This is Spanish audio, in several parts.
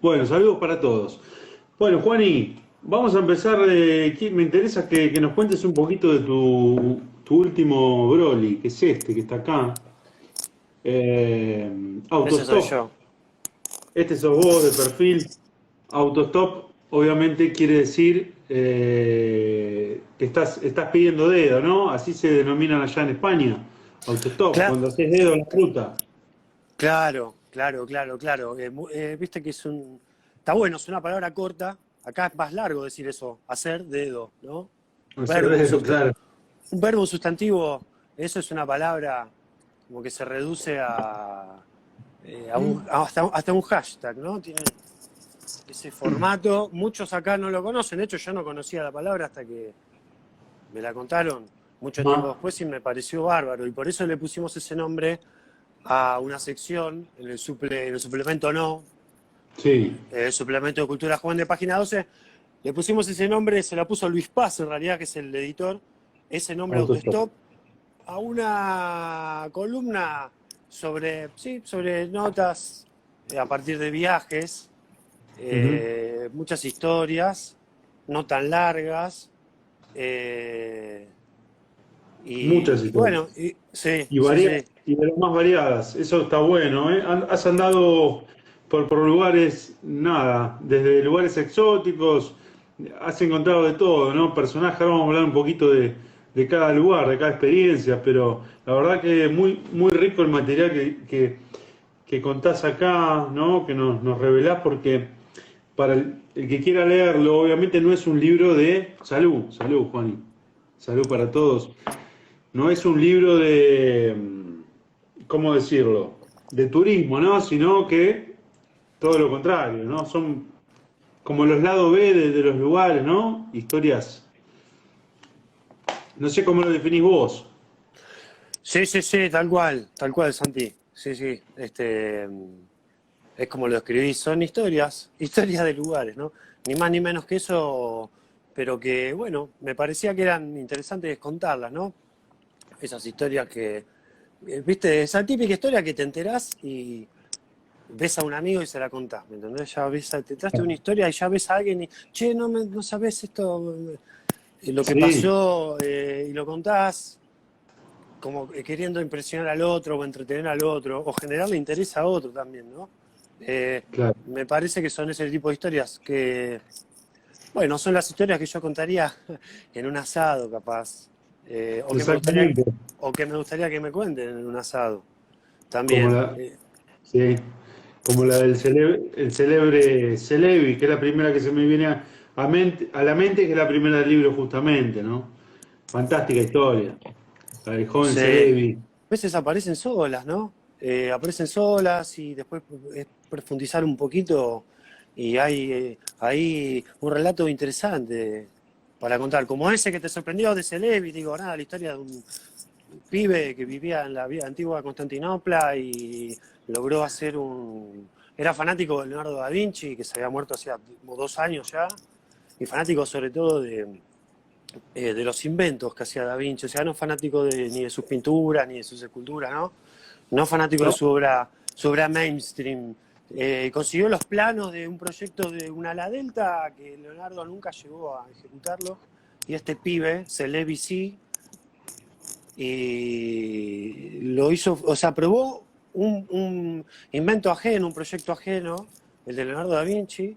Bueno, saludos para todos. Bueno, Juani, vamos a empezar. Me interesa que nos cuentes un poquito de tu último Broly, que es este, que está acá. Ese soy Autostop. yo. Este sos vos de perfil. Autostop, obviamente, quiere decir que estás pidiendo dedo, ¿no? Así se denominan allá en España. Autostop, Cla- cuando haces dedo en la ruta. claro. Viste que es un... Está bueno, es una palabra corta. Acá es más largo decir eso, hacer dedo, ¿no? Hacer Verbo, dedo, claro. un verbo sustantivo, eso es una palabra como que se reduce hasta un hashtag, ¿no? Tiene ese formato. Muchos acá no lo conocen. De hecho, yo no conocía la palabra hasta que me la contaron mucho tiempo Ah, después y me pareció bárbaro. Y por eso le pusimos ese nombre a una sección en el suplemento No, sí, el suplemento de Cultura Joven de página 12. Le pusimos ese nombre, se la puso Luis Paz, en realidad, que es el editor, ese nombre autostop. Autostop, a una columna sobre, sí, sobre notas a partir de viajes, Ujú. muchas historias, no tan largas, eh, Muchas y historias. bueno, sí, Y, sí, sí. y de las más variadas. Eso está bueno, ¿eh? Has andado por lugares, nada, desde lugares exóticos, has encontrado de todo, ¿no? Personajes, ahora vamos a hablar un poquito de cada lugar, de cada experiencia, pero la verdad que muy, muy rico el material que contás acá, ¿no? Que nos revelás, porque para el que quiera leerlo, obviamente no es un libro de salud, salud, Juani, salud para todos. No es un libro de, ¿cómo decirlo? De turismo, ¿no? Sino que todo lo contrario, ¿no? Son como los lados B de los lugares, ¿no? Historias, no sé cómo lo definís vos. Sí, tal cual, Santi. Sí, sí. Es como lo escribí, son historias, historias de lugares, ¿no? Ni más ni menos que eso, pero que, bueno, me parecía que eran interesantes contarlas, ¿no? Esas historias que, viste, esa típica historia que te enterás y ves a un amigo y se la contás, ¿me entendés? Ya ves, te entraste una historia y ya ves a alguien y, che, no sabés esto, lo que Sí, pasó, y lo contás como queriendo impresionar al otro o entretener al otro o generarle interés a otro también, ¿no? Eh, claro. Me parece que son ese tipo de historias que, bueno, son las historias que yo contaría en un asado, capaz, Exactamente. o que me gustaría que me cuenten en un asado, Como también. la, sí, como la del el célebre Celebi, que es la primera que se me viene a la mente, que es la primera del libro justamente, ¿no? Fantástica historia. La del joven A Celebi. veces aparecen solas, ¿no? Aparecen solas y después es profundizar un poquito y hay ahí un relato interesante para contar, como ese que te sorprendió de Celebi, digo, nada, la historia de un pibe que vivía en la antigua Constantinopla y logró hacer un... Era fanático de Leonardo da Vinci, que se había muerto hacía como 2 años ya, y fanático sobre todo de los inventos que hacía Da Vinci, o sea, no fanático ni de sus pinturas, ni de sus esculturas, ¿no? No fanático de su obra mainstream. Consiguió los planos de un proyecto de un ala delta que Leonardo nunca llegó a ejecutarlo, y este pibe, Celebi sí, y lo hizo, o sea, probó un invento ajeno, un proyecto ajeno, el de Leonardo da Vinci,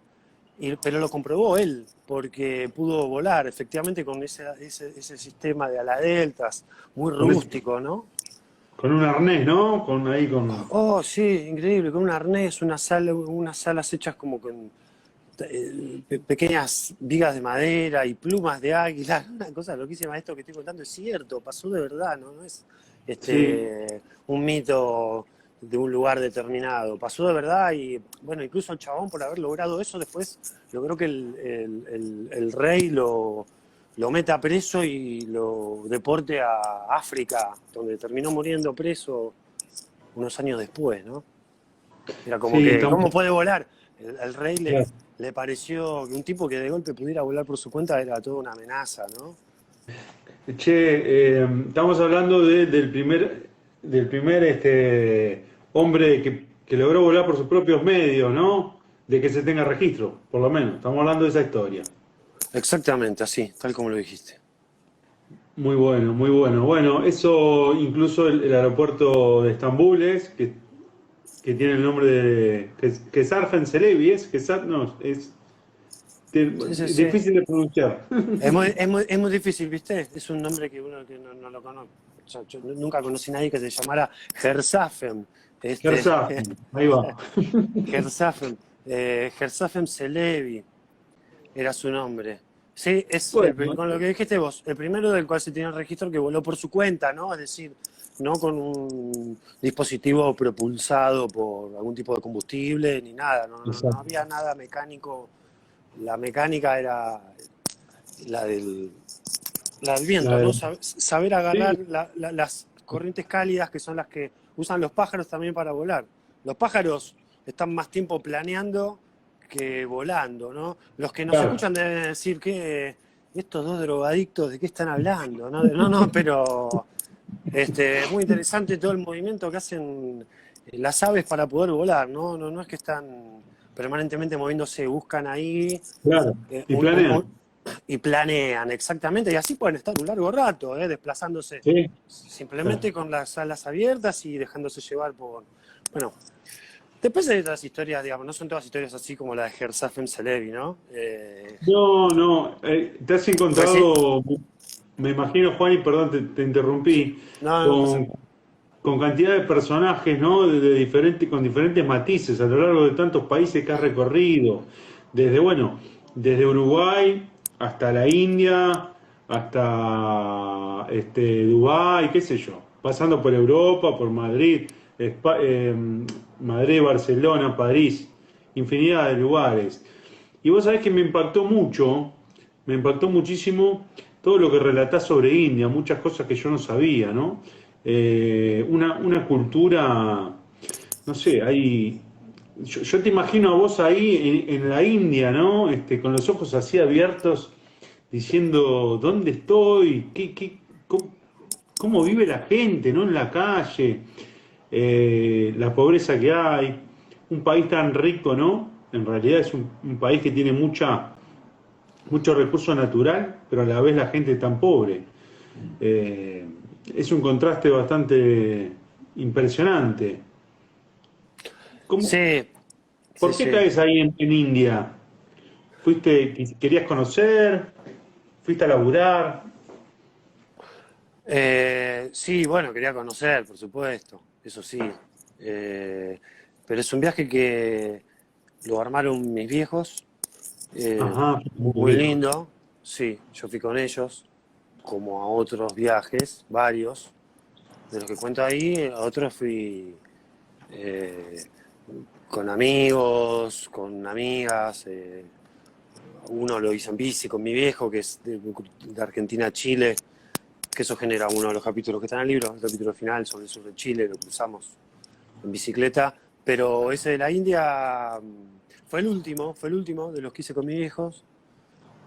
pero lo comprobó él, porque pudo volar efectivamente con ese sistema de ala deltas, muy Con, rústico, ¿no? con un arnés, ¿no? Con ahí con. Oh, sí, increíble, con un arnés, unas alas hechas como con pequeñas vigas de madera y plumas de águila, una cosa loquísima. Esto que estoy contando es cierto, pasó de verdad, no es Sí, un mito de un lugar determinado, pasó de verdad. Y bueno, incluso el chabón, por haber logrado eso, después logró que el rey lo meta preso y lo deporte a África, donde terminó muriendo preso unos años después, ¿no? Era como sí, que, estamos. ¿cómo puede volar? Al rey Claro. le pareció que un tipo que de golpe pudiera volar por su cuenta era toda una amenaza, ¿no? Che, estamos hablando del primer hombre que logró volar por sus propios medios, ¿no? de que se tenga registro, por lo menos. Estamos hablando de esa historia. Exactamente, así, tal como lo dijiste. Muy bueno, muy bueno. Bueno, eso incluso el aeropuerto de Estambul que tiene el nombre de que Sarfen Celebi, no, Sí, sí, sí. difícil de pronunciar. Es muy difícil, ¿viste? Es un nombre que uno que no lo conoce. O sea, yo nunca conocí a nadie que se llamara Gersafen. Gersafen, ahí va. Gersafen. Gersafen Celebi era su nombre. Sí, Bueno, con lo que dijiste vos, el primero del cual se tiene el registro que voló por su cuenta, ¿no? Es decir, no con un dispositivo propulsado por algún tipo de combustible ni nada. No exacto. había nada mecánico. La mecánica era la del, la del La viento, ¿no? de- Saber sí, agarrar las corrientes cálidas que son las que usan los pájaros también para volar. Los pájaros están más tiempo planeando que volando, ¿no? Los que nos claro. escuchan deben decir que estos dos drogadictos, ¿de qué están hablando? No, pero es muy interesante todo el movimiento que hacen las aves para poder volar, ¿no? No es que están permanentemente moviéndose, buscan ahí Claro, eh, y un, un- planean. un- y planean exactamente, y así pueden estar un largo rato, desplazándose Sí, claro. simplemente con las alas abiertas y dejándose llevar por... Bueno, después hay otras historias, digamos, no son todas historias así como la de Gersafem Celebi, ¿no? No, no, te has Pues sí, encontrado, me imagino, Juan, y perdón, te sí, interrumpí, no pasa con, nada. con cantidad de personajes, ¿no? Con diferentes matices a lo largo de tantos países que has recorrido, desde, bueno, desde Uruguay hasta la India, hasta Dubái, qué sé yo, pasando por Europa, por Madrid, Madrid, Barcelona, París, infinidad de lugares. Y vos sabés que me impactó muchísimo todo lo que relatás sobre India, muchas cosas que yo no sabía, ¿no? Una cultura, no sé, yo te imagino a vos ahí en la India, ¿no? Con los ojos así abiertos, diciendo, ¿dónde estoy? ¿Cómo vive la gente, ¿no? En la calle, la pobreza que hay, un país tan rico, ¿no? En realidad es un país que tiene mucho recurso natural, pero a la vez la gente tan pobre. Eh, es un contraste bastante impresionante. ¿Cómo- Sí, sí, ¿Por qué sí. caes ahí en India? ¿Querías conocer? ¿Fuiste a laburar? Sí, bueno, quería conocer, por supuesto, eso sí. Eh, pero es un viaje que lo armaron mis viejos, Ajá, muy muy viejo. lindo. Sí, yo fui con ellos, como a otros viajes, varios, de los que cuento ahí, a otros fui eh, con amigos, con amigas. Uno lo hice en bici con mi viejo, que es de Argentina a Chile, que eso genera uno de los capítulos que están en el libro, el capítulo final sobre el sur de Chile, lo cruzamos en bicicleta, pero ese de la India fue el último de los que hice con mis viejos,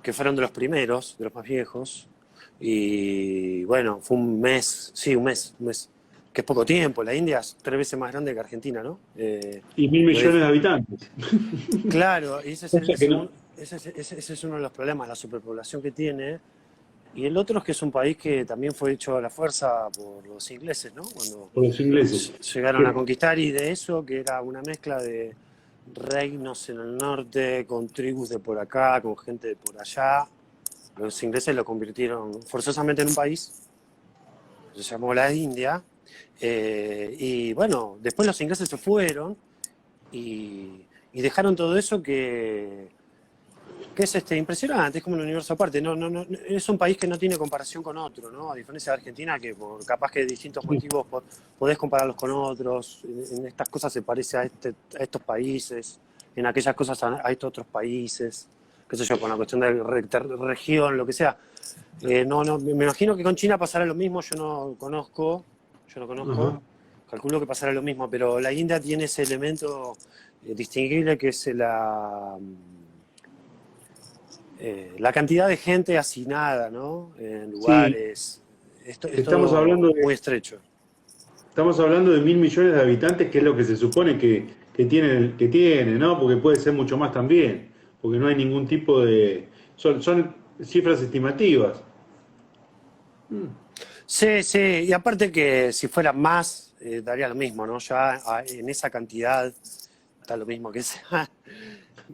que fueron de los primeros, de los más viejos, y bueno, fue un mes, sí, un mes, que es poco tiempo, la India es 3 veces más grande que Argentina, ¿no? Y mil Lo dif- millones de habitantes. claro, y ese es, Cosa que no. ese es uno de los problemas, la superpoblación que tiene. Y el otro es que es un país que también fue hecho a la fuerza por los ingleses, ¿no? Cuando Por los ingleses. llegaron a Que- conquistar y de eso, que era una mezcla de reinos en el norte, con tribus de por acá, con gente de por allá. Los ingleses lo convirtieron forzosamente en un país, se llamó la India. Y bueno, después los ingleses se fueron y dejaron todo eso que es impresionante, es como un universo aparte. Es un país que no tiene comparación con otro, ¿no? A diferencia de Argentina, que por capaz que de distintos motivos podés compararlos con otros. En estas cosas se parece a estos países, en aquellas cosas a estos otros países, qué sé yo, con la cuestión de región, lo que sea. Me imagino que con China pasará lo mismo, yo no conozco, Ajá. calculo que pasará lo mismo, pero la India tiene ese elemento distinguible que es la cantidad de gente hacinada, ¿no? En Sí, lugares. Esto es estamos todo hablando muy estrecho. estamos hablando de mil millones de habitantes, que es lo que se supone que tiene, ¿no? Porque puede ser mucho más también, porque no hay ningún tipo de... Son cifras estimativas. Mm. Sí, sí, y aparte que si fuera más, daría lo mismo, ¿no? Ya en esa cantidad da lo mismo que sea,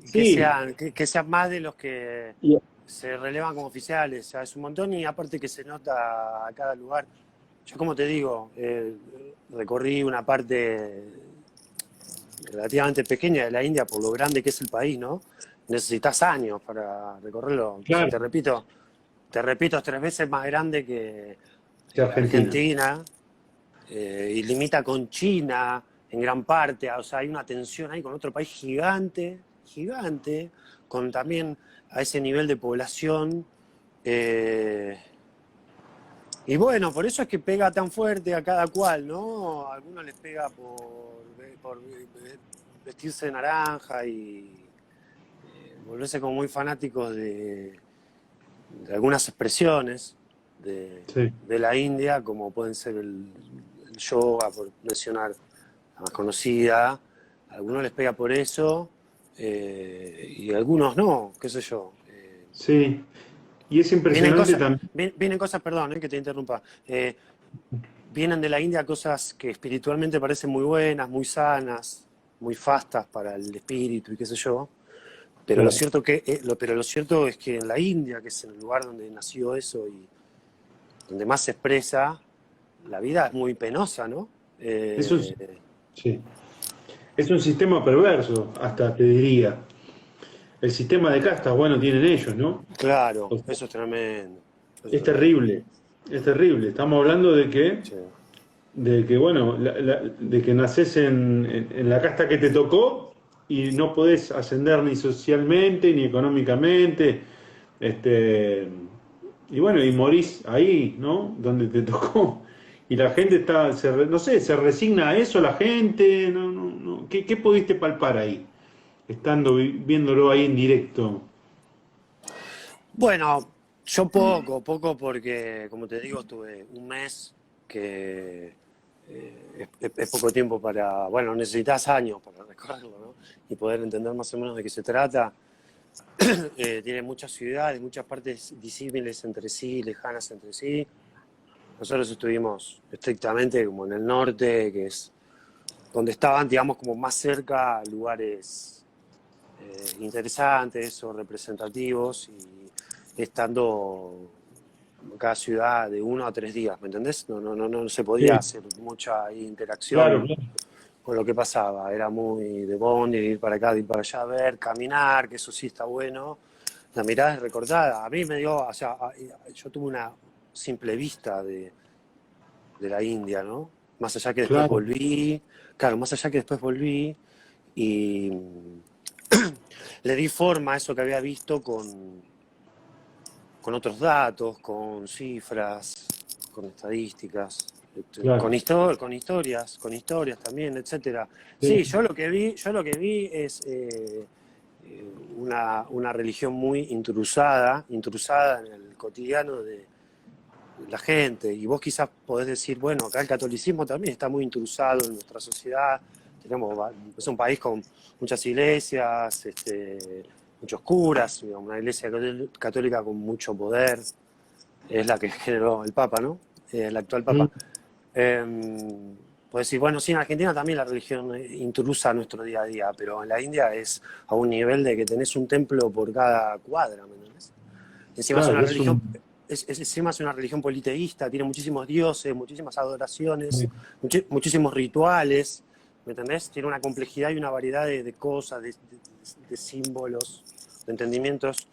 Sí, que sean más de los que y- se relevan como oficiales, ya es un montón y aparte que se nota a cada lugar. Yo como te digo, recorrí una parte relativamente pequeña de la India por lo grande que es el país, ¿no? Necesitas años para recorrerlo. O sea, claro, te repito, es 3 veces más grande de que Argentina. Argentina y limita con China en gran parte. O sea, hay una tensión ahí con otro país gigante, gigante, con también a ese nivel de población. eh, y bueno, por eso es que pega tan fuerte a cada cual, ¿no? A algunos les pega por vestirse de naranja y volverse como muy fanáticos de algunas expresiones Sí. de la India, como pueden ser el yoga, por mencionar la más conocida. A algunos les pega por eso y a algunos no, qué sé yo. Sí, y es impresionante también. Vienen cosas, perdón, que te interrumpa. Vienen de la India cosas que espiritualmente parecen muy buenas, muy sanas, muy fastas para el espíritu y qué sé yo. Pero Claro. pero lo cierto es que en la India, que es el lugar donde nació eso y donde más se expresa, la vida es muy penosa, ¿no? Es un, Eh, sí. Es un sistema perverso, hasta te diría. El sistema de castas, bueno, tienen ellos, ¿no? claro, O sea, eso es tremendo. Eso es es tremendo. terrible, es terrible. Estamos hablando Sí, de que bueno, de que naces en la casta que te tocó y no podés ascender ni socialmente ni económicamente. Este, y bueno, y morís ahí, ¿no? Donde te tocó. Y la gente está, no sé, se resigna a eso la gente. No, no, no. ¿Qué pudiste palpar ahí? Estando viéndolo ahí en directo. bueno, yo poco porque, como te digo, estuve un mes que es poco tiempo para, bueno, necesitas años para recorrerlo, ¿no? Y poder entender más o menos de qué se trata. Tiene muchas ciudades, muchas partes disímiles entre sí, lejanas entre sí. Nosotros estuvimos estrictamente como en el norte, que es donde estaban, digamos, como más cerca lugares interesantes o representativos y estando en cada ciudad de 1 a 3 días, ¿me entendés? No se podía Sí, hacer mucha claro, interacción claro. con lo que pasaba. Era muy de bondi, de ir para acá, de ir para allá, ver, caminar, que eso sí está bueno. La mirada es recortada. A mí me dio, o sea, yo tuve una simple vista de la India, ¿no? Más allá que después Claro. volví, claro, más allá que después volví y le di forma a eso que había visto con otros datos, con cifras, con estadísticas, Claro. con historias también, etcétera. Sí, Sí, yo lo que vi es una religión muy intrusada en el cotidiano de la gente. Y vos quizás podés decir, bueno, acá el catolicismo también está muy intrusado en nuestra sociedad. Es un país con muchas iglesias, muchos curas, digamos, una iglesia católica con mucho poder. Es la que generó el Papa, ¿no? El actual mm, Papa. Eh, Puedes decir, bueno, sí, en Argentina también la religión intrusa nuestro día a día, pero en la India es a un nivel de que tenés un templo por cada cuadra, ¿me entendés? Encima es claro, una es religión, un... encima es una religión politeísta, tiene muchísimos dioses, muchísimas adoraciones, muchísimos rituales, ¿me entendés? Tiene una complejidad y una variedad de cosas, de símbolos, de entendimientos,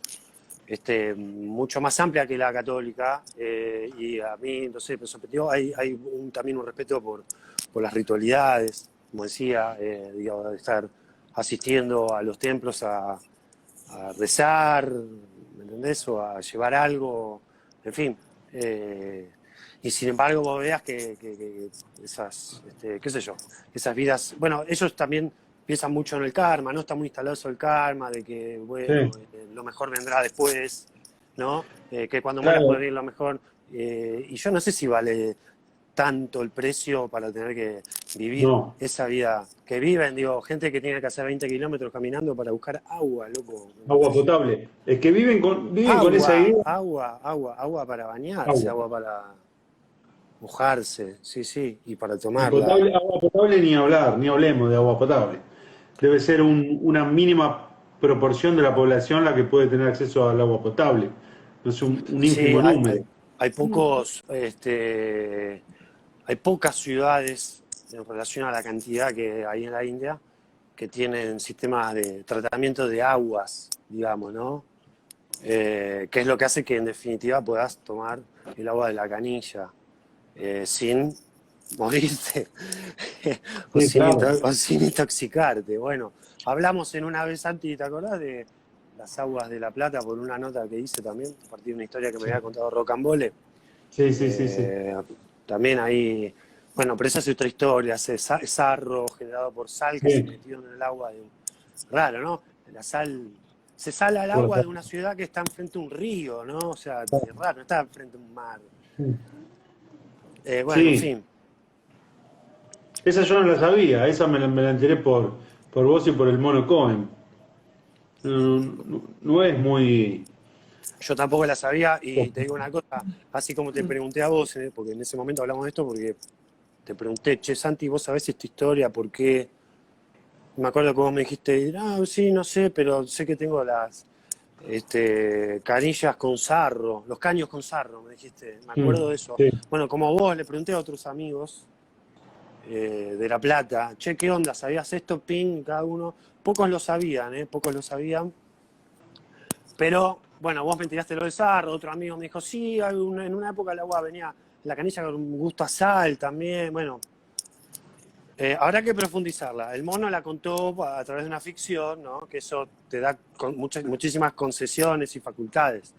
mucho más amplia que la católica. Y a mí, no sé, me sorprendió, hay también un respeto por las ritualidades, como decía, digo, de estar asistiendo a los templos a rezar, ¿me entendés? O a llevar algo, en fin. Y sin embargo vos veas que esas, qué sé yo, esas vidas, bueno, ellos también piensan mucho en el karma, ¿no? Está muy instalado eso el karma, de que, Sí, bueno, lo mejor vendrá después, ¿no? Que cuando mueras puede claro. venir lo mejor. Y yo no sé si vale, tanto el precio para tener que vivir No, esa vida que viven, digo, gente que tiene que hacer 20 kilómetros caminando para buscar agua, loco. agua potable. Es que viven con esa Agua, idea. agua, agua, agua para bañarse, Agua. agua para mojarse, sí, sí, y para Y tomarla. agua potable ni hablar, ni hablemos de agua potable. Debe ser una mínima proporción de la población la que puede tener acceso al agua potable. No es un Sí, ínfimo número. hay pocos, hay pocas ciudades en relación a la cantidad que hay en la India que tienen sistemas de tratamiento de aguas, digamos, ¿no? Que es lo que hace que en definitiva puedas tomar el agua de la canilla sin morirte Sí, claro. o sin intoxicarte. Bueno, hablamos en una vez, Santi, ¿te acordás de las aguas de La Plata por una nota que hice también? A partir de una historia que me había contado Rocambole. Sí, sí, sí, sí. Eh, También ahí, bueno, pero esa es otra historia, ese sarro generado por sal que se Sí, metió en el agua de raro, ¿no? La sal, se sala el por agua de la- una ciudad que está enfrente de un río, ¿no? O sea, es raro, no está enfrente de un mar. Bueno, en Sí, fin, esa yo no la sabía, esa me la enteré por vos y por el Mono Cohen. No, no es muy... yo tampoco la sabía y te digo una cosa, así como te pregunté a vos, porque en ese momento hablamos de esto, porque te pregunté, che, Santi, ¿vos sabés esta historia? ¿Por qué? Me acuerdo que vos me dijiste, sí, no sé, pero sé que tengo las canillas con sarro, los caños con sarro, me dijiste, me acuerdo de eso. Sí, Bueno, como vos, le pregunté a otros amigos de La Plata, che, ¿qué onda? ¿Sabías esto? Ping, cada uno. Pocos lo sabían, pocos lo sabían. Pero, bueno, vos me tiraste lo de sarro, otro amigo me dijo, sí, en una época el agua venía, la canilla con un gusto a sal también, bueno. Habrá que profundizarla. El mono la contó a través de una ficción, ¿no? Que eso te da muchísimas concesiones y facultades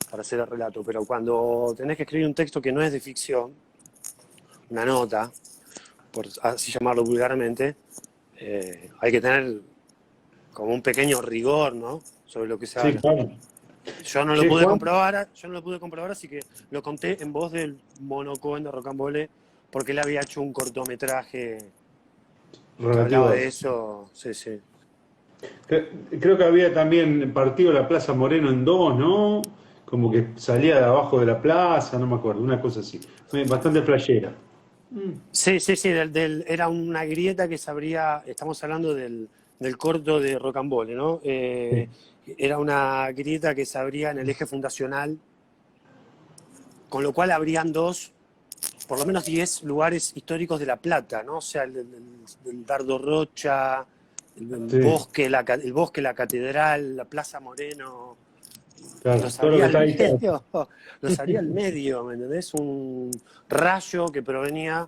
para hacer el relato, pero cuando tenés que escribir un texto que no es de ficción, una nota, por así llamarlo vulgarmente, hay que tener como un pequeño rigor, ¿no? Sobre lo que se sí, habla. claro. Yo no lo Che, pude Juan, comprobar, así que lo conté en voz del mono Cohen de Rocambole, porque él había hecho un cortometraje que relativo hablaba a de eso. eso, sí, sí. Creo que había también partido la Plaza Moreno en dos, ¿no? Como que salía de abajo de la plaza, no me acuerdo, una cosa así. Bastante flashera. Sí, sí, sí, era una grieta que se abría, estamos hablando del corto de Rocambole, ¿no? Sí. Era una grieta que se abría en el eje fundacional, con lo cual habrían por lo menos 10 lugares históricos de La Plata, ¿no? O sea, el Dardo Rocha, el Sí, bosque, el bosque, la catedral, la Plaza Moreno, y claro, los todo lo habría que al está ahí. medio, los habría al medio, ¿me entendés? Un rayo que provenía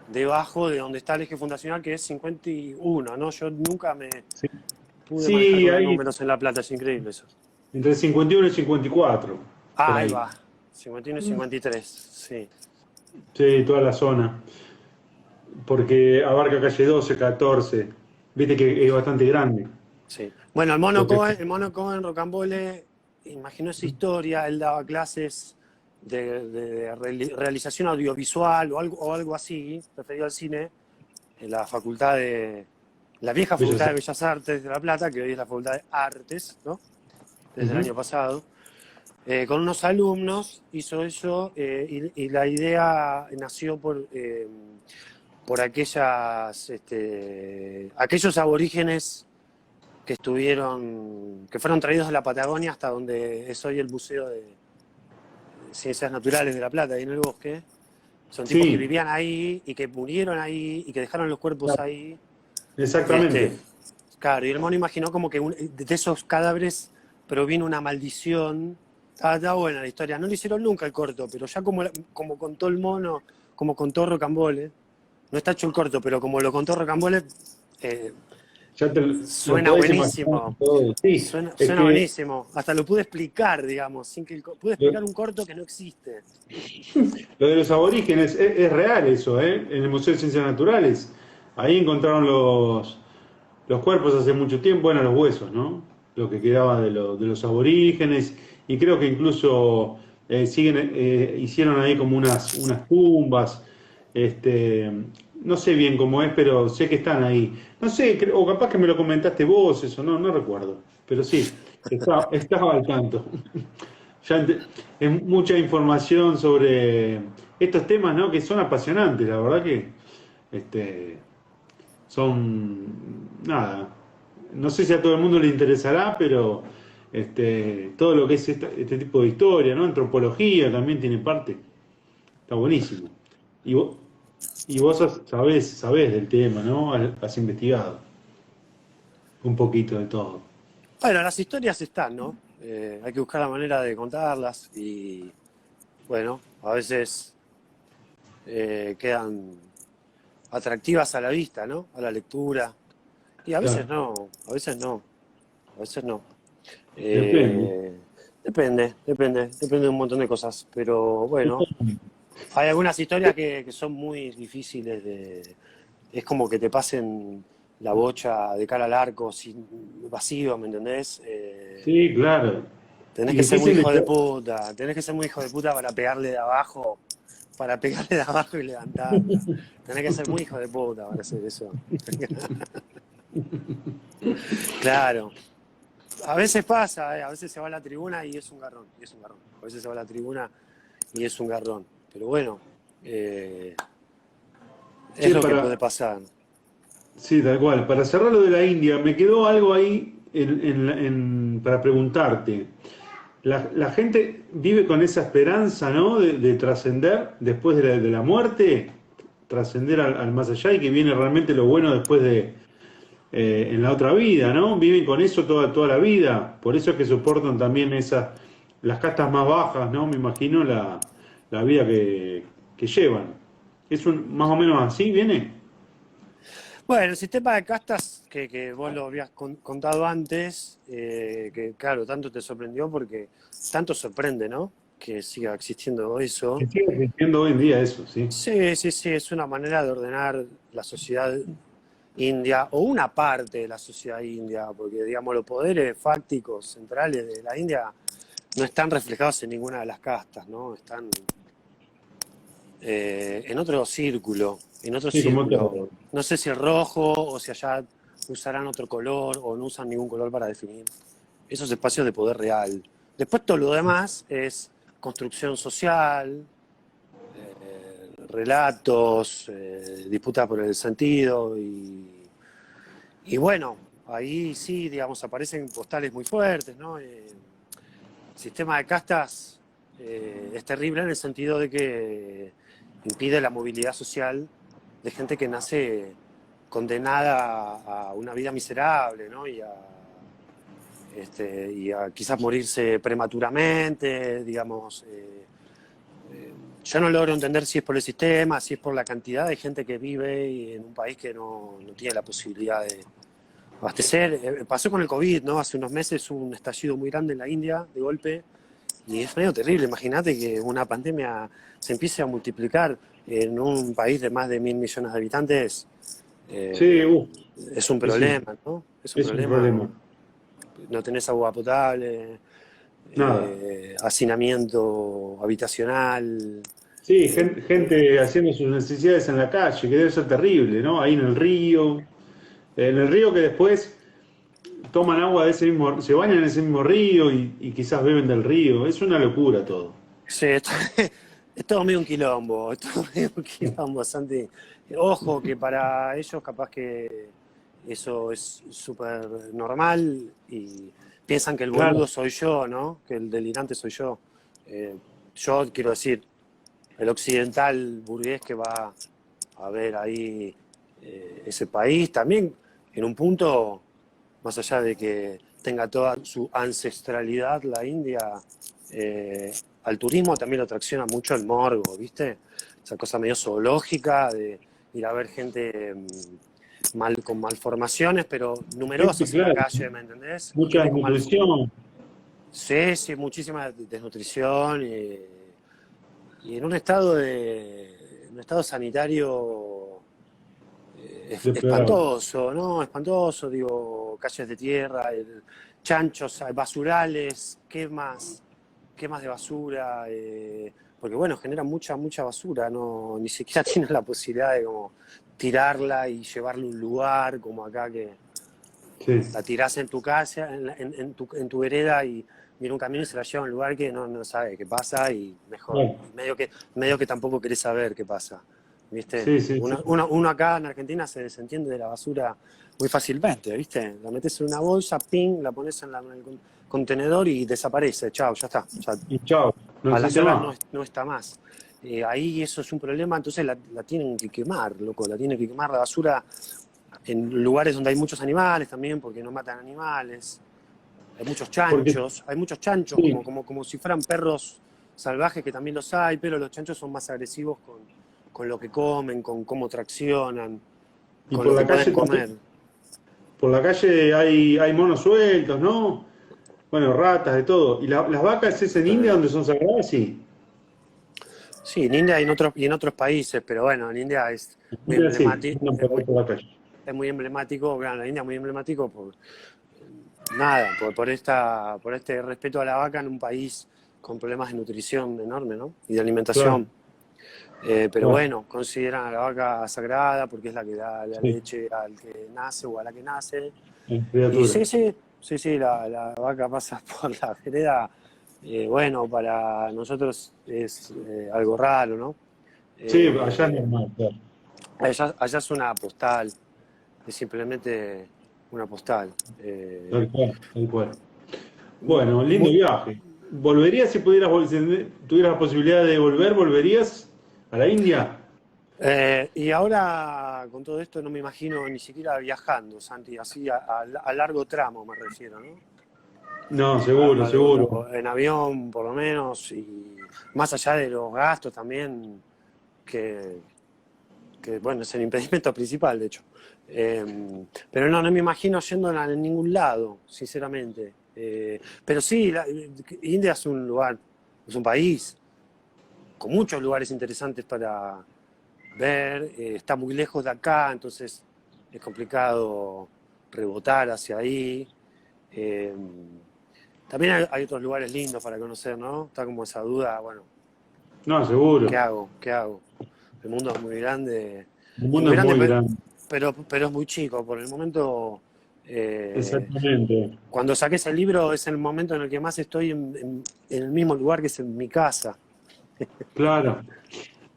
debajo de donde está el eje fundacional, que es 51, ¿no? Yo nunca me Sí, pude manejar sí, con los ahí, números en La Plata, es increíble eso. entre 51 y 54, por Ahí ahí. va, 51 y 53, sí. Sí, toda la zona. Porque abarca calle 12, 14. Viste que es bastante grande. Sí. Bueno, Lo que... El mono Cohen Rocambole imaginó esa historia, él daba clases de realización audiovisual o algo así, referido al cine, en la facultad la vieja Bellas Facultad de Artes. Bellas Artes de La Plata, que hoy es la Facultad de Artes, ¿no? Desde el Ujú. año pasado. Con unos alumnos hizo eso y la idea nació por aquellos aborígenes que fueron traídos de la Patagonia hasta donde es hoy el Museo de Ciencias Naturales de La Plata, ahí en el bosque. Son tipos que Sí, vivían ahí y que murieron ahí y que dejaron los cuerpos ahí. Este, exactamente. claro, y el mono imaginó como que de esos cadáveres provino una maldición. Está buena la historia. No lo hicieron nunca el corto, pero ya como contó el mono, como contó Rocambole, no está hecho el corto, pero como lo contó Rocambole, eh, Ya lo suena podés imaginar buenísimo. todo. Sí, es Suena que buenísimo. Hasta lo pude explicar, digamos, pude explicar un corto que no existe. lo de los aborígenes es real eso, ¿eh? En el Museo de Ciencias Naturales. Ahí encontraron los cuerpos hace mucho tiempo, bueno, los huesos, ¿no? Lo que quedaba de los aborígenes. Y creo que incluso hicieron ahí como unas tumbas. Este, no sé bien cómo es, pero sé que están ahí. No sé, o capaz que me lo comentaste vos, eso, no recuerdo. Pero sí, estaba al tanto. Es mucha información sobre estos temas, ¿no? Que son apasionantes, la verdad que este, son, nada, no sé si a todo el mundo le interesará, pero todo lo que es este tipo de historia, ¿no? Antropología también tiene parte, está buenísimo. Y vos, y vos sabés del tema, ¿no? Has investigado un poquito de todo. Bueno, las historias están, ¿no? Hay que buscar la manera de contarlas y, bueno, a veces quedan atractivas a la vista, ¿no? A la lectura. Y a veces Claro, no, a veces no, a veces no. depende. Eh, depende de un montón de cosas. Pero bueno, hay algunas historias que son muy difíciles de... Es como que te pasen la bocha de cara al arco sin vacío, ¿me entendés? Sí, claro. Tenés Y que ser muy difícil hijo de de... puta, tenés que ser muy hijo de puta para pegarle de abajo y levantarla. Tenés que ser muy hijo de puta para hacer eso. Claro. A veces pasa, a veces se va a la tribuna y es un garrón, y es un garrón. A veces se va a la tribuna y es un garrón. Pero bueno, es Che, lo que puede pasar. sí, tal cual. Para cerrar lo de la India, me quedó algo ahí para preguntarte. La gente vive con esa esperanza, ¿no? De trascender después de la muerte, trascender al más allá y que viene realmente lo bueno después en la otra vida, ¿no? Viven con eso toda la vida. Por eso es que soportan también las castas más bajas, ¿no? Me imagino la vida que llevan. Más o menos así viene. Bueno, el sistema de castas que vos lo habías contado antes, que claro, tanto te sorprendió porque tanto sorprende, ¿no? Que siga existiendo eso. Que sigue existiendo hoy en día eso, sí. Sí, sí, sí, es una manera de ordenar la sociedad india o una parte de la sociedad india, porque digamos los poderes fácticos centrales de la India no están reflejados en ninguna de las castas, ¿no? Están en otro círculo, en otro Sí, como círculo. todo. No sé si rojo o si allá usarán otro color o no usan ningún color para definir esos espacios de poder real. Después todo lo demás es construcción social, relatos, disputa por el sentido y bueno, ahí sí, digamos, aparecen postales muy fuertes, ¿no? El sistema de castas es terrible en el sentido de que impide la movilidad social de gente que nace condenada a una vida miserable, ¿no? Y a quizás morirse prematuramente, digamos. Yo no logro entender si es por el sistema, si es por la cantidad de gente que vive en un país que no tiene la posibilidad de abastecer. Pasó con el COVID, ¿no? Hace unos meses hubo un estallido muy grande en la India, de golpe, y es medio terrible. Imagínate que una pandemia se empiece a multiplicar en un país de más de 1.000 millones de habitantes. Sí, eh, es un sí, sí, problema, ¿no? Es un es un problema. problema. No tenés agua potable, Nada. hacinamiento habitacional. Sí, eh, gente haciendo sus necesidades en la calle, que debe ser terrible, ¿no? Ahí en el río. En el río que después toman agua de ese mismo, se bañan en ese mismo río y quizás beben del río. Es una locura todo. sí, es todo medio un quilombo, es todo medio un quilombo, Santi. Ojo, que para ellos capaz que eso es súper normal y piensan que el Claro, boludo soy yo, ¿no? Que el delirante soy yo. Yo quiero decir, el occidental burgués que va a ver ahí ese país, también en un punto, más allá de que tenga toda su ancestralidad la India, eh, al turismo también lo atracciona mucho el morbo, ¿viste? Esa cosa medio zoológica de ir a ver gente con malformaciones, pero gente, numerosas en la claro, calle, ¿me entendés? mucha Gente con desnutrición. sí, sí, muchísima desnutrición y en en un estado sanitario Deplorable. espantoso, ¿no? Espantoso, digo, calles de tierra, chanchos, basurales, quemas de basura, porque bueno, genera mucha basura, no, ni siquiera tienes la posibilidad de como tirarla y llevarla a un lugar como acá que Sí. la tirás en tu casa, en tu vereda y viene un camión y se la lleva a un lugar que no sabe qué pasa y mejor, Claro. y medio que tampoco querés saber qué pasa, ¿viste? Sí, sí, sí. Uno acá en Argentina se desentiende de la basura muy fácilmente, ¿viste? La metes en una bolsa, ping, la pones en el contenedor y desaparece, chao, ya está. Ya, Y chao, no a las existe horas más. no está más. Ahí eso es un problema, entonces la tienen que quemar, loco, la tienen que quemar la basura en lugares donde hay muchos animales también, porque no matan animales. Porque, Hay muchos chanchos sí, como si fueran perros salvajes, que también los hay, pero los chanchos son más agresivos con lo que comen, con cómo traccionan, y con lo que pueden comer. por la calle hay monos sueltos, ¿no? Bueno, ratas, de todo. ¿Y las vacas es en India donde son sagradas? Sí. Sí, en India y en otros países, pero bueno, en India es muy India sí, emblemático, andan por ahí por la calle. es muy emblemático, claro, la India es muy emblemático por este respeto a la vaca en un país con problemas de nutrición enorme, ¿no? Y de Claro, alimentación. Pero claro, bueno, consideran a la vaca sagrada porque es la que da la sí, leche al que nace o a la que nace. en Y criatura. sí, la vaca pasa por la vereda. Bueno, para nosotros es algo raro, ¿no? Sí, allá es Eh, normal, claro. allá es una postal, es simplemente una postal. Tal cual, tal cual. Bueno, lindo Muy, viaje. ¿Volverías si si tuvieras la posibilidad de volver, volverías a la India? y ahora con todo esto no me imagino ni siquiera viajando, Santi, así a largo tramo me refiero, ¿no? No, seguro, seguro. En avión por lo menos, y más allá de los gastos también, que, que bueno, es el impedimento principal, de hecho. Pero no me imagino yendo a ningún lado, sinceramente. Pero sí, India es un lugar, es un país con muchos lugares interesantes para ver, está muy lejos de acá, entonces es complicado rebotar hacia ahí. Eh, También hay otros lugares lindos para conocer, ¿no? Está como esa duda, bueno, No, seguro. ¿qué hago? ¿Qué hago? El mundo El es mundo muy es grande, muy grande. pero es muy chico. Por el momento, eh, Exactamente. cuando saques el libro es el momento en el que más estoy en el mismo lugar que es en mi casa. Claro.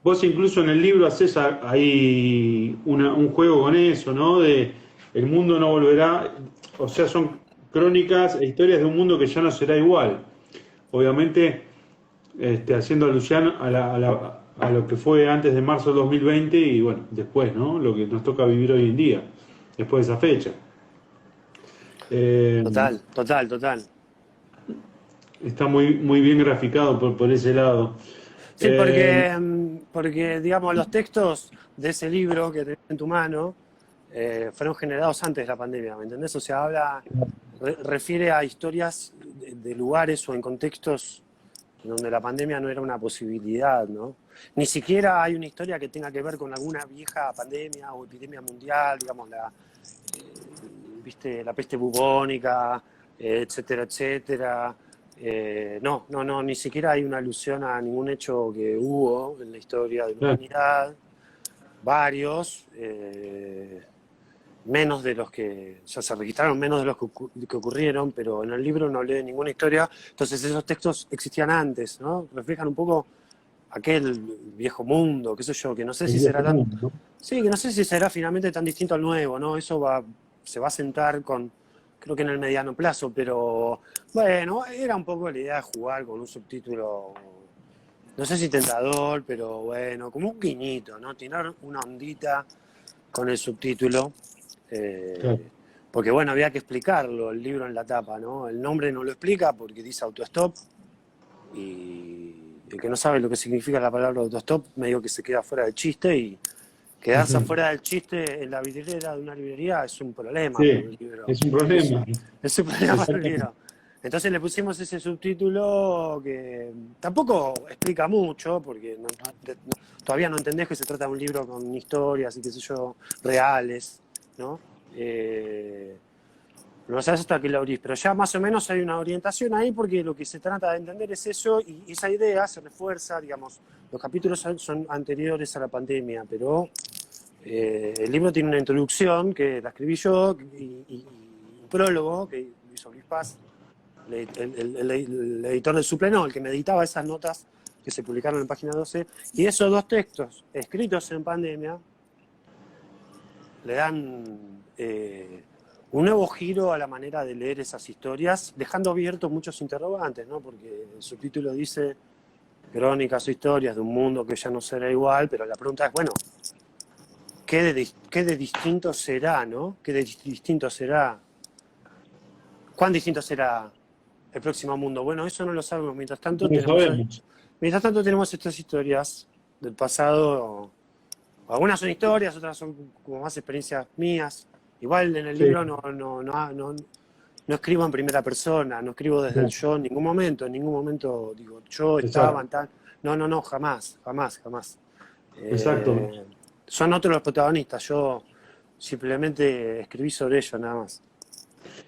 Vos incluso en el libro haces ahí un juego con eso, ¿no? De el mundo no volverá, o sea, son crónicas e historias de un mundo que ya no será igual. Obviamente, haciendo alusión a lo que fue antes de marzo del 2020 y bueno, después, ¿no? Lo que nos toca vivir hoy en día, después de esa fecha. Eh, Total. Está muy, muy bien graficado por ese lado. Sí, Eh, porque, digamos, los textos de ese libro que tenés en tu mano fueron generados antes de la pandemia, ¿me entendés? O sea, refiere a historias de lugares o en contextos donde la pandemia no era una posibilidad, ¿no? Ni siquiera hay una historia que tenga que ver con alguna vieja pandemia o epidemia mundial, digamos, ¿viste? La peste bubónica, etcétera, etcétera. No, ni siquiera hay una alusión a ningún hecho que hubo en la historia de la claro, humanidad. Varios, menos de los que, o sea, se registraron menos de los que ocurrieron, pero en el libro no hablé de ninguna historia. Entonces esos textos existían antes, ¿no? Reflejan un poco aquel viejo mundo, qué sé yo, que no sé el si viejo será tan, mundo, ¿no? sí, que no sé si será finalmente tan distinto al nuevo, ¿no? Se va a sentar creo que en el mediano plazo, pero bueno, era un poco la idea de jugar con un subtítulo, no sé si tentador, pero bueno, como un guiñito, ¿no? Tirar una ondita con el subtítulo, Claro, eh, porque bueno, había que explicarlo, el libro en la tapa, ¿no? El nombre no lo explica porque dice autostop, y el que no sabe lo que significa la palabra autostop, medio que se queda fuera del chiste, y quedarse afuera del chiste en la vidriera de una librería es un problema para un sí, libro. es un Es, problema. es un problema para un Exactamente. libro. Entonces le pusimos ese subtítulo que tampoco explica mucho, porque todavía no entendés que se trata de un libro con historias y qué sé yo, reales, ¿no? Eh, no lo sabes hasta que lo abrís, pero ya más o menos hay una orientación ahí porque lo que se trata de entender es eso y esa idea se refuerza, digamos, los capítulos son anteriores a la pandemia, pero el libro tiene una introducción que la escribí yo y un prólogo que hizo Luis Paz, el editor del Supleno, el que me editaba esas notas que se publicaron en página 12, y esos dos textos escritos en pandemia le dan un nuevo giro a la manera de leer esas historias, dejando abiertos muchos interrogantes, ¿no? Porque el subtítulo dice crónicas o historias de un mundo que ya no será igual, pero la pregunta es, bueno, ¿qué de distinto será, no? ¿Qué de distinto será? ¿Cuán distinto será el próximo mundo? Bueno, eso no lo sabemos. No lo sabemos. Mientras tanto tenemos estas historias del pasado. Algunas son historias, otras son como más experiencias mías. Igual en el Sí, libro no escribo en primera persona, no escribo desde el no, yo en ningún momento digo, yo estaba exacto, en tal. No, jamás. exacto. Eh, Son otros los protagonistas, yo simplemente escribí sobre ellos nada más.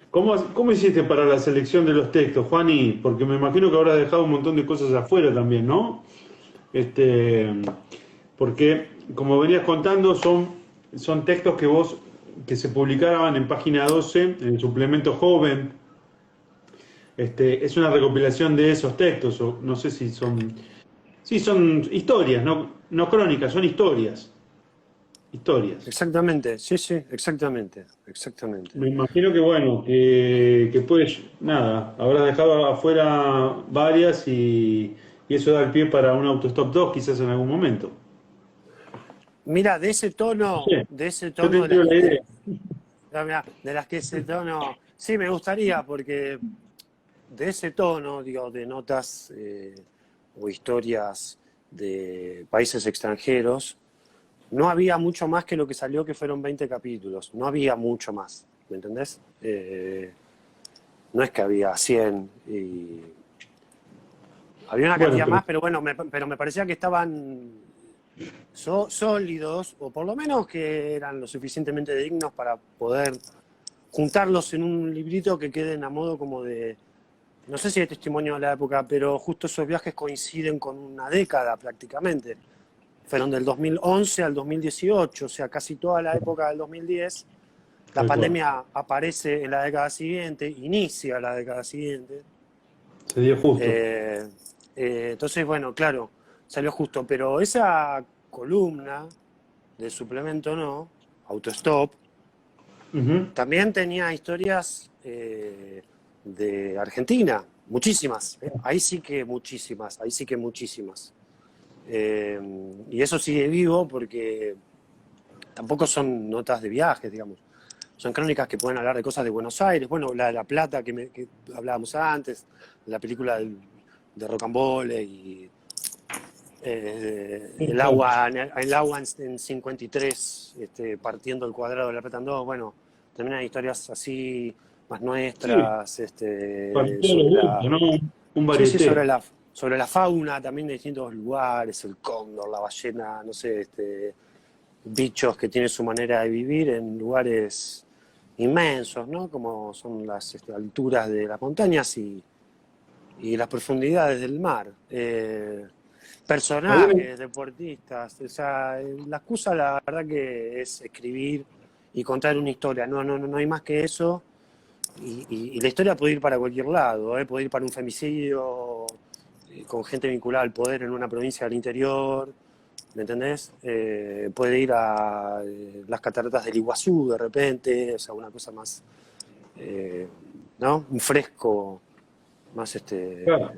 ¿Cómo hiciste para la selección de los textos, Juani? Porque me imagino que habrás dejado un montón de cosas afuera también, ¿no? Este, porque, como venías contando, son textos que se publicaban en página 12, en el suplemento joven. Es una recopilación de esos textos, o no sé si son. Sí, son historias, no crónicas, son historias. Historias. Exactamente, sí, exactamente. Me imagino que bueno, que pues nada, habrás dejado afuera varias y eso da el pie para un Autostop 2 quizás en algún momento. Mira, No sé, de ese yo te tono tiro la idea. de las que ese tono, sí me gustaría, porque de ese tono, digo, de notas o historias de países extranjeros, no había mucho más que lo que salió, que fueron 20 capítulos, no había mucho más, ¿me entendés? No es que había 100 y había una Bueno, cantidad pero más, pero bueno, pero me parecía que estaban sólidos, o por lo menos que eran lo suficientemente dignos para poder juntarlos en un librito que queden a modo como de, no sé si de testimonio de la época, pero justo esos viajes coinciden con una década prácticamente. Fueron del 2011 al 2018, o sea, casi toda la época del 2010. La tal cual. pandemia aparece en la década siguiente, inicia la década siguiente. Se dio justo. Eh, entonces, bueno, claro, salió justo, pero esa columna de suplemento no, autostop, Ujú. también tenía historias de Argentina, muchísimas, ahí sí que muchísimas. Y eso sigue vivo porque tampoco son notas de viajes, digamos. Son crónicas que pueden hablar de cosas de Buenos Aires, bueno, la de La Plata que hablábamos antes, la película de Rocambole y Exacto. el agua en 53 partiendo el cuadrado de La Plata en dos, bueno, también hay historias así más Sí, nuestras, para todos los gustos, ¿no? Un sí, varieté. sobre la fauna también de distintos lugares, el cóndor, la ballena, no sé, bichos que tienen su manera de vivir en lugares inmensos, ¿no? Como son las alturas de las montañas y las profundidades del mar. ¿Alguna? Personajes, deportistas, o sea, la excusa la verdad que es escribir y contar una historia, no hay más que eso. Y la historia puede ir para cualquier lado, ¿eh? Puede ir para un femicidio con gente vinculada al poder en una provincia del interior, ¿me entendés? Puede ir a las cataratas del Iguazú de repente, o sea, una cosa más, eh, ¿no? Un fresco más Claro.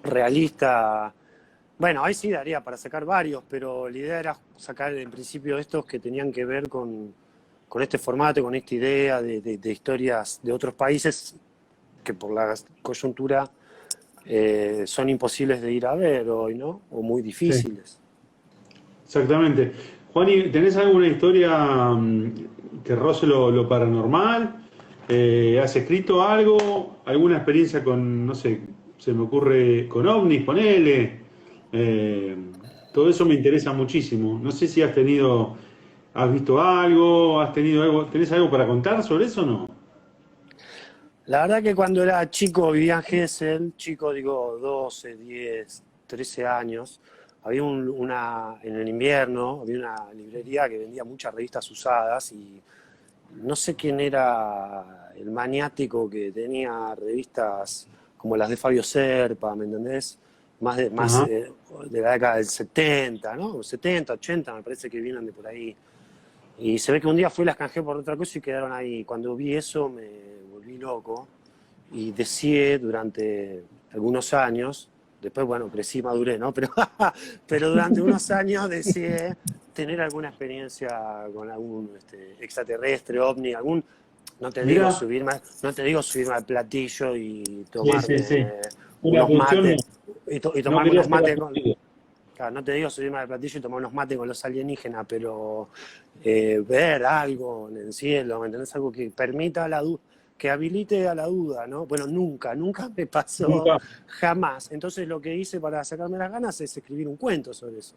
realista. Bueno, ahí sí daría para sacar varios, pero la idea era sacar en principio estos que tenían que ver con este formato, con esta idea de historias de otros países que por la coyuntura son imposibles de ir a ver hoy, ¿no? O muy Sí, difíciles. exactamente. Juani, ¿tenés alguna historia que roce lo paranormal? ¿Has escrito algo? ¿Alguna experiencia con, no sé, se me ocurre con ovnis, ponele? Eh, Todo eso me interesa muchísimo. No sé si has visto algo, has tenido algo, ¿tenés algo para contar sobre eso o no? La verdad que cuando era chico vivía en Gesell, chico digo 12, 10, 13 años, había en el invierno, había una librería que vendía muchas revistas usadas y no sé quién era el maniático que tenía revistas como las de Fabio Serpa, ¿me entendés? Más Ajá. de la década del 70, ¿no? 70, 80 me parece que vienen de por ahí. Y se ve que un día fui, las canjeé por otra cosa y quedaron ahí. Cuando vi eso me volví loco y deseé durante algunos años, después, bueno, crecí, maduré, ¿no? Pero durante unos años deseé tener alguna experiencia con algún extraterrestre, ovni, Mirá, no te digo subirme al platillo y sí, sí, sí. tomarme Una unos cuestión no, mates, y no tomarme quería unos ser mates aburrido. claro, no te digo subirme al platillo y tomar unos mates con los alienígenas, pero ver algo en el cielo, ¿me entendés? Algo que permita la duda, que habilite a la duda, ¿no? Bueno, nunca me pasó, Nunca. jamás. Entonces lo que hice para sacarme las ganas es escribir un cuento sobre eso.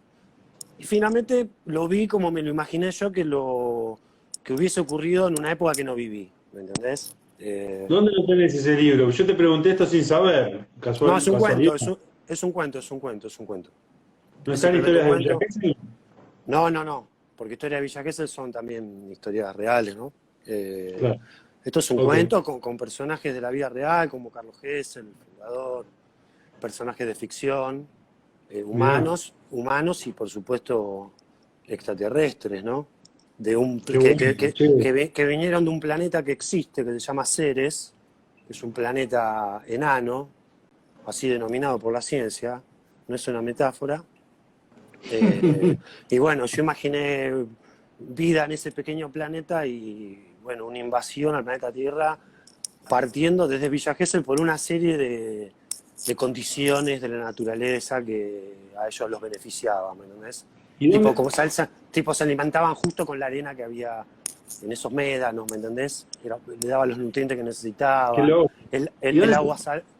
Y finalmente lo vi como me lo imaginé yo que hubiese ocurrido en una época que no viví, ¿me entendés? ¿Dónde lo tenés ese libro? Yo te pregunté esto sin saber. No, es un Casualidad. cuento, es un cuento. ¿No Es el están primer historias de Villa cuento. Gesell? No, porque historias de Villa Gesell son también historias reales, ¿no? Eh, Claro, Esto es un ok. cuento con personajes de la vida real, como Carlos Gesell, el fundador, personajes de ficción, Mirá, humanos y por supuesto extraterrestres, ¿no? De qué bueno, che. que vinieron de un planeta que existe, que se llama Ceres, que es un planeta enano, así denominado por la ciencia, no es una metáfora, y bueno, yo imaginé vida en ese pequeño planeta y bueno, una invasión al planeta Tierra partiendo desde Villa Gesell por una serie de condiciones de la naturaleza que a ellos los beneficiaban, ¿me entendés? ¿Y Tipo, dónde? como salsa, tipo se alimentaban justo con la arena que había en esos médanos, ¿me entendés? Le daba los nutrientes que Qué necesitaban. loco. ¿Y dónde?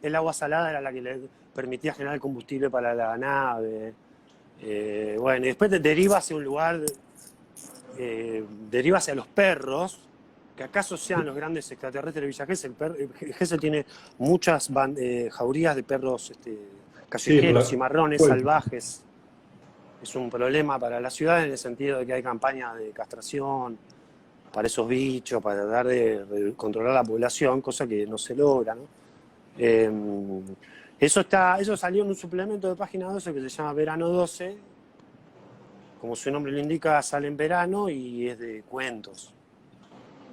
El agua salada era la que le permitía generar combustible para la nave. Bueno, y después te deriva hacia un lugar, deriva hacia los perros, que acaso sean los grandes extraterrestres de Villa Gesell. Gesell tiene muchas jaurías de perros Sí, por callejeros, la cimarrones, vuelta. salvajes. Es un problema para la ciudad en el sentido de que hay campañas de castración para esos bichos, para tratar de controlar la población, cosa que no se logra, ¿no? Eh, eso salió en un suplemento de página 12 que se llama Verano 12. Como su nombre lo indica, sale en verano y es de cuentos.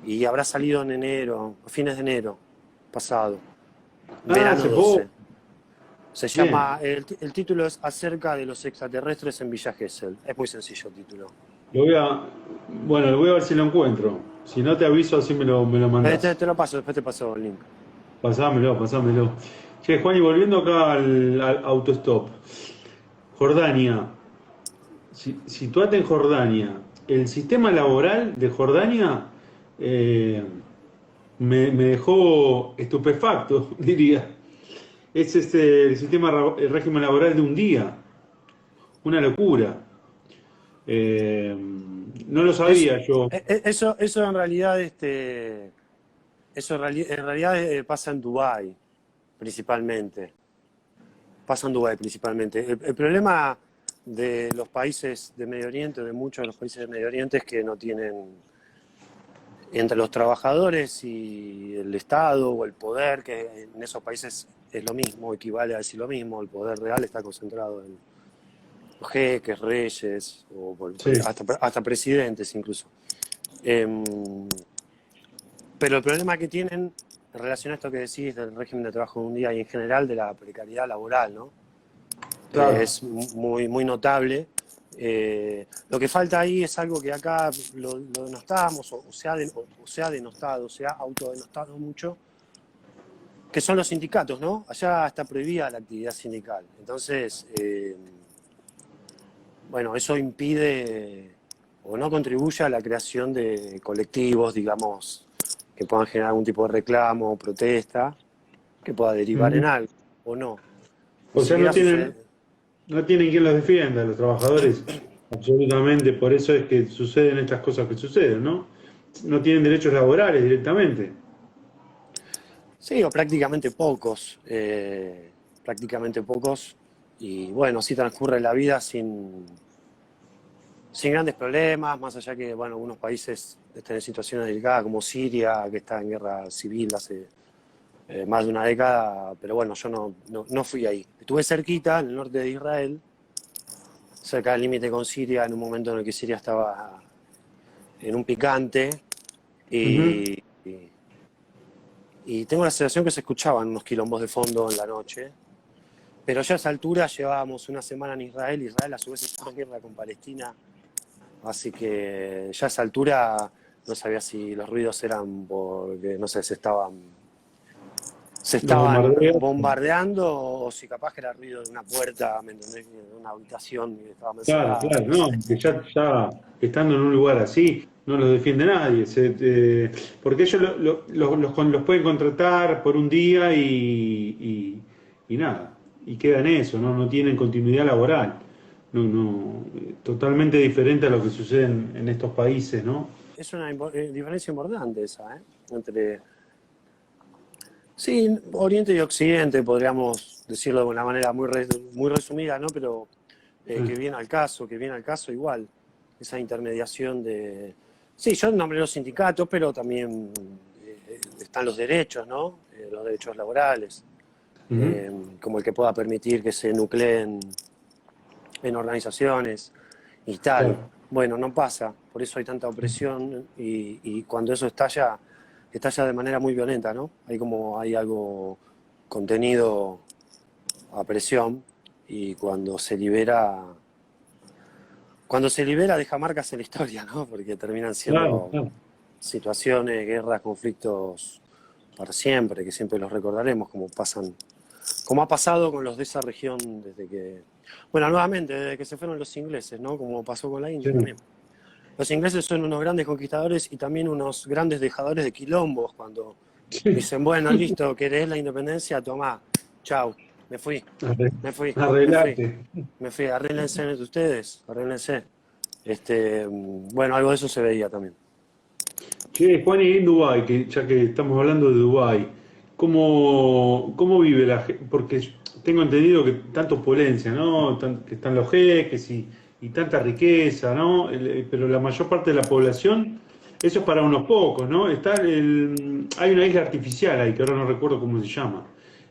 Y habrá salido en enero, a fines de enero pasado. Ah, Verano hace poco. 12. Se Bien. llama, el título es Acerca de los extraterrestres en Villa Gesell. Es muy sencillo el título. Lo voy a. Bueno, lo voy a ver si lo encuentro. Si no te aviso, así me lo mandás. Te lo paso, después te paso el link. Pasámelo, pasámelo. Che, Juan, y volviendo acá al autostop. Jordania. Situate en Jordania. El sistema laboral de Jordania eh, me dejó estupefacto, diría. Es el sistema, el régimen laboral de un día. Una locura. No lo Es, sabía yo. eso en realidad, en realidad pasa en Dubái, principalmente. Pasa en Dubái, principalmente. El problema de los países de Medio Oriente, de muchos de los países de Medio Oriente, es que no tienen entre los trabajadores y el Estado o el poder, que en esos países es lo mismo, equivale a decir lo mismo, el poder real está concentrado en los jeques, reyes, o Sí. hasta presidentes incluso. Em, pero el problema que tienen en relación a esto que decís del régimen de trabajo de un día y en general de la precariedad laboral, ¿no? Claro. Es muy notable. Lo que falta ahí es algo que acá lo denostamos, o se ha denostado, se ha autodenostado mucho, que son los sindicatos, ¿no? Allá está prohibida la actividad sindical. Entonces, bueno, eso impide o no contribuye a la creación de colectivos, digamos, que puedan generar algún tipo de reclamo o protesta, que pueda derivar en Ujú. algo, o no. Ni O sea, siquiera sucede. no tienen quien los defienda, los trabajadores. Absolutamente, por eso es que suceden estas cosas que suceden, ¿no? No tienen derechos laborales directamente. Sí, o prácticamente pocos, y bueno, así transcurre la vida sin grandes problemas, más allá que, bueno, algunos países están en situaciones delicadas, como Siria, que está en guerra civil hace más de una década, pero bueno, yo no fui ahí. Estuve cerquita, en el norte de Israel, cerca del límite con Siria, en un momento en el que Siria estaba en un picante, Ujú. y, y, y tengo la sensación que se escuchaban unos quilombos de fondo en la noche, pero ya a esa altura llevábamos una semana en Israel, Israel a su vez está en guerra con Palestina, así que ya a esa altura no sabía si los ruidos eran porque, no sé, se Los estaban bombardeos. bombardeando o si capaz que era ruido de una puerta, ¿me entendés? De una habitación que estaba Claro, encerrada, claro, no sé. no, que ya estando en un lugar así, no los defiende nadie, porque ellos los pueden contratar por un día y nada, y queda en eso, ¿no? No tienen continuidad laboral, totalmente diferente a lo que sucede en estos países, ¿no? Es una diferencia importante esa, ¿eh? Entre, sí, Oriente y Occidente, podríamos decirlo de una manera muy resumida, ¿no? Pero Sí. que viene al caso igual, esa intermediación de... Sí, yo nombré los sindicatos, pero también están los derechos, ¿no? Los derechos laborales, Ujú. como el que pueda permitir que se nucleen en organizaciones y tal. Claro. Bueno, no pasa, por eso hay tanta opresión y cuando eso estalla, estalla de manera muy violenta, ¿no? Hay algo contenido a presión y cuando se libera deja marcas en la historia, ¿no? Porque terminan Claro, siendo claro. situaciones, guerras, conflictos para siempre, que siempre los recordaremos como ha pasado con los de esa región desde que, bueno, nuevamente, desde que se fueron los ingleses, ¿no? Como pasó con la Sí. India también. Los ingleses son unos grandes conquistadores y también unos grandes dejadores de quilombos cuando Sí. dicen, bueno, listo, querés la independencia, tomá, chau, me fui, Arre- me fui, me fui, Arreglate. me fui, arréglense entre ustedes, arréglense. Bueno, algo de eso se veía también. Che, Juan, y en Dubái, que ya que estamos hablando de Dubái, ¿cómo vive la gente? Porque tengo entendido que tanto opulencia, ¿no? Que están los jeques y tanta riqueza, ¿no? Pero la mayor parte de la población, eso es para unos pocos, ¿no? Hay una isla artificial ahí, que ahora no recuerdo cómo se llama,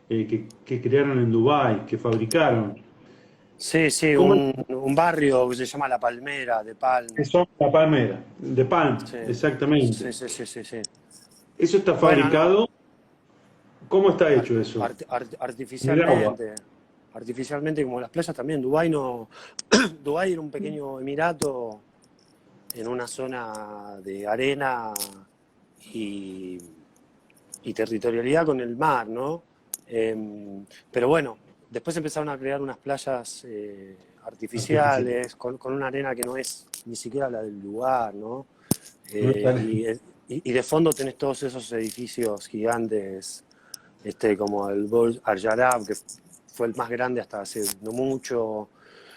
que crearon en Dubái, que fabricaron. Sí, sí, ¿Cómo un barrio que se llama La Palmera, de Palm. es eso? La palmera, de Palm, Sí, exactamente. sí, sí, sí, sí, sí. Eso está Bueno, no, fabricado. ¿Cómo está hecho eso? En el agua. artificialmente como las playas también. Dubái no, Dubái era un pequeño emirato en una zona de arena y, y territorialidad con el mar, ¿no? Pero bueno, después empezaron a crear unas playas Artificial. artificiales con una arena que no es ni siquiera la del lugar, ¿no? No Eh, está- y, y de fondo tenés todos esos edificios gigantes, como el Burj Al Arab, que fue el más grande hasta hace no mucho.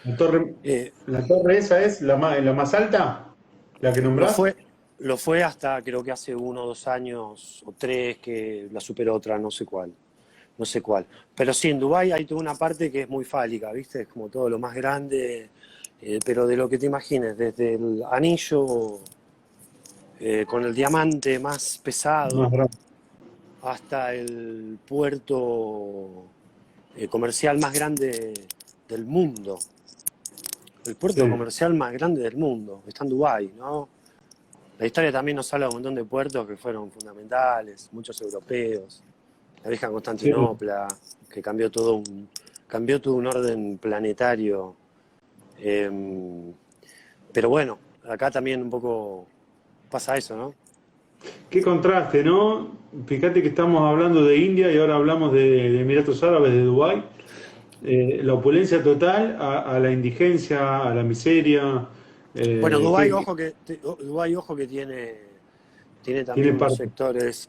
La torre, Eh, la torre esa es la más alta, la que lo nombrás. fue, lo fue hasta creo que hace 1 o 2 años o 3 que la superó otra, no sé cuál. No sé cuál. Pero sí, en Dubái hay toda una parte que es muy fálica, ¿viste? Es como todo lo más grande, pero de lo que te imagines, desde el anillo con el diamante más Más pesado grande. hasta el puerto comercial más grande del mundo. El Sí, puerto comercial más grande del mundo. Está en Dubái, ¿no? La historia también nos habla de un montón de puertos que fueron fundamentales, muchos europeos. La vieja sí. Constantinopla, que cambió todo un orden planetario. Eh, pero bueno, acá también un poco pasa eso, ¿no? Qué contraste, ¿no? Fíjate que estamos hablando de India y ahora hablamos de Emiratos Árabes, de Dubái. La opulencia total a la indigencia, a la miseria. Bueno, eh, Dubái, que, que Dubái, ojo que tiene tiene también unos parte. sectores,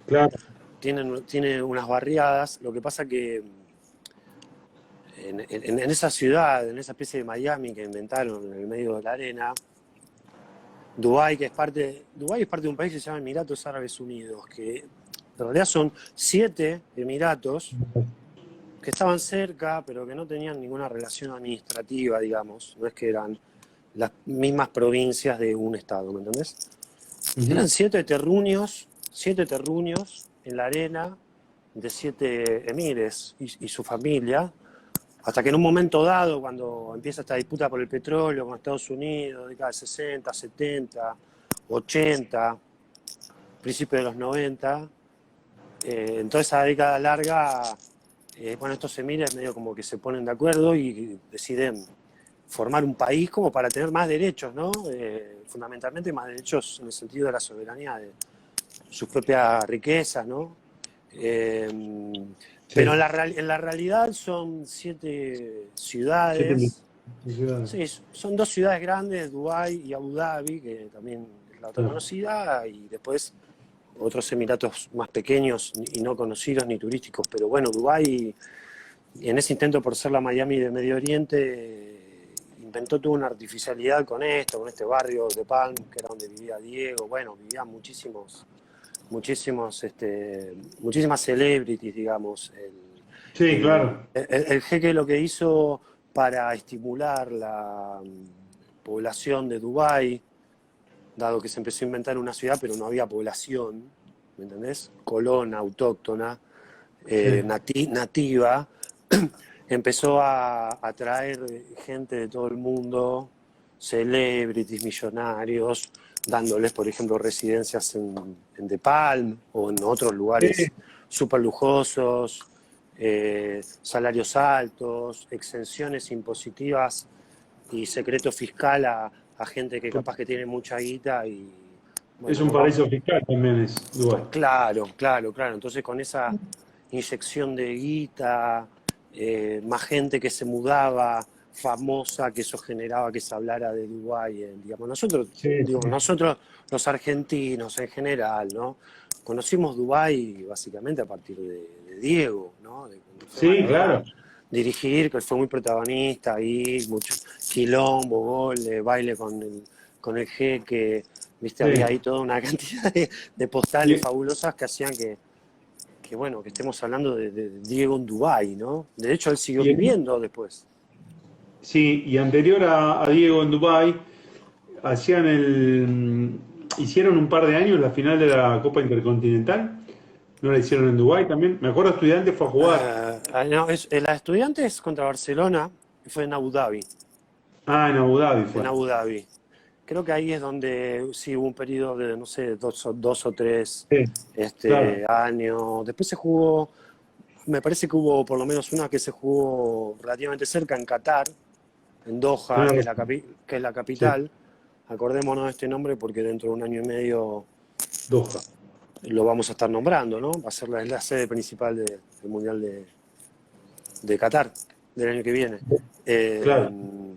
Claro, tiene unas barriadas. Lo que pasa que en esa ciudad, en esa especie de Miami que inventaron en el medio de la arena, Dubái es parte de un país que se llama Emiratos Árabes Unidos, que En realidad son 7 emiratos que estaban cerca, pero que no tenían ninguna relación administrativa, digamos. No es que eran las mismas provincias de un estado, ¿me entendés? Eran Ujú. 7 terruños en la arena de 7 emires y su familia, hasta que en un momento dado, cuando empieza esta disputa por el petróleo con Estados Unidos, década de 60, 70, 80, principios de los 90, en toda esa década larga, bueno, estos emires medio como que se ponen de acuerdo y deciden formar un país como para tener más derechos, ¿no? Fundamentalmente más derechos en el sentido de la soberanía de sus propias riquezas, ¿no? Eh, pero Sí, en la realidad son 7 7 ciudades. ciudades. Sí, son 2 ciudades grandes, Dubái y Abu Dhabi, que también es la otra Claro. conocida, y después otros emiratos más pequeños y no conocidos ni turísticos. Pero bueno, Dubái, en ese intento por ser la Miami de Medio Oriente, inventó toda una artificialidad con esto, con este barrio de Palm, que era donde vivía Diego. Bueno, vivían muchísimas celebrities, digamos. Sí, El, claro. el jeque lo que hizo para estimular la población de Dubái, dado que se empezó a inventar una ciudad, pero no había población, ¿me entendés? Colona, autóctona, Sí. nativa, empezó a atraer gente de todo el mundo, celebrities, millonarios, dándoles, por ejemplo, residencias en The Palm o en otros lugares Sí, súper lujosos, salarios altos, exenciones impositivas y secreto fiscal a gente que capaz que tiene mucha guita y, es bueno, un nos vamos. paraíso fiscal también es Dubái. Claro, claro, claro. Entonces con esa inyección de guita, más gente que se mudaba, famosa, que eso generaba que se hablara de Dubái, digamos. Nosotros, Sí, digo, sí. nosotros los argentinos en general, ¿no? Conocimos Dubái básicamente a partir de Diego, ¿no? De cuando fue Sí, Maradona a claro. dirigir, que fue muy protagonista ahí, mucho quilombo, gol, baile con el jeque, viste, había Sí. ahí toda una cantidad de postales Y, fabulosas que hacían que bueno, que estemos hablando de Diego en Dubái, ¿no? De hecho, él siguió y viviendo después. sí, y anterior a Diego en Dubái, hicieron un par de años la final de la Copa Intercontinental. ¿No la hicieron en Dubái también? Me acuerdo Estudiantes fue a jugar. No, la Estudiantes contra Barcelona fue en Abu Dhabi, Ah, en Abu Dhabi en fue. Abu Dhabi. Creo que ahí es donde sí hubo un periodo de, no sé, dos o tres Sí, claro. años. Después se jugó, me parece que hubo por lo menos una que se jugó relativamente cerca en Qatar, en Doha, Tenés que es razón. que es la Sí, capital. Acordémonos de este nombre porque dentro de un año y medio Doha. lo vamos a estar nombrando, ¿no? Va a ser la sede principal del Mundial de Qatar del año que viene. Eh, Claro.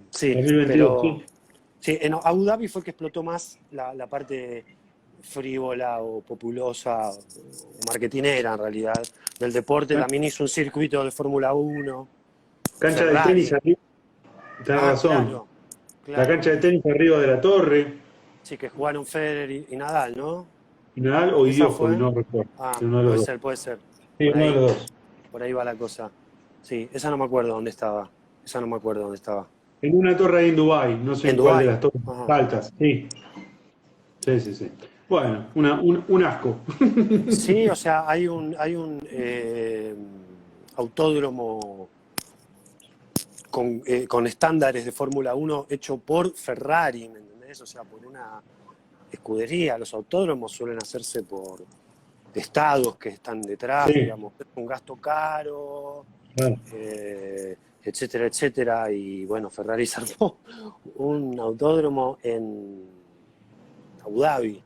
sí, 2022, pero sí. sí, en Abu Dhabi fue el que explotó más la parte frívola o populosa o marketinera en realidad del deporte. Can- También hizo un circuito de Fórmula 1, Cancha de tenis Ferrari. arriba. Tenés Ah, razón. claro, La claro. cancha de tenis arriba de la torre. Sí, que jugaron Federer y Nadal, ¿no? Y Nadal o Esa Djokovic, fue. no recuerdo. Ah, Uno de los puede dos. ser, puede ser. Sí, Por uno de ahí, los dos. por ahí va la cosa. Sí, esa no me acuerdo dónde estaba. Esa no me acuerdo dónde estaba. En una torre ahí en Dubái, no sé En en cuál de Dubái. las torres Ajá. altas. Sí, sí, sí, sí. Bueno, un asco. Sí, o sea, hay un autódromo con estándares de Fórmula 1 hecho por Ferrari, ¿me entendés? O sea, por una escudería. Los autódromos suelen hacerse por estados que están detrás, Sí, digamos. Es un gasto caro, claro. etcétera, etcétera. Y bueno, Ferrari se armó un autódromo en Abu Dhabi.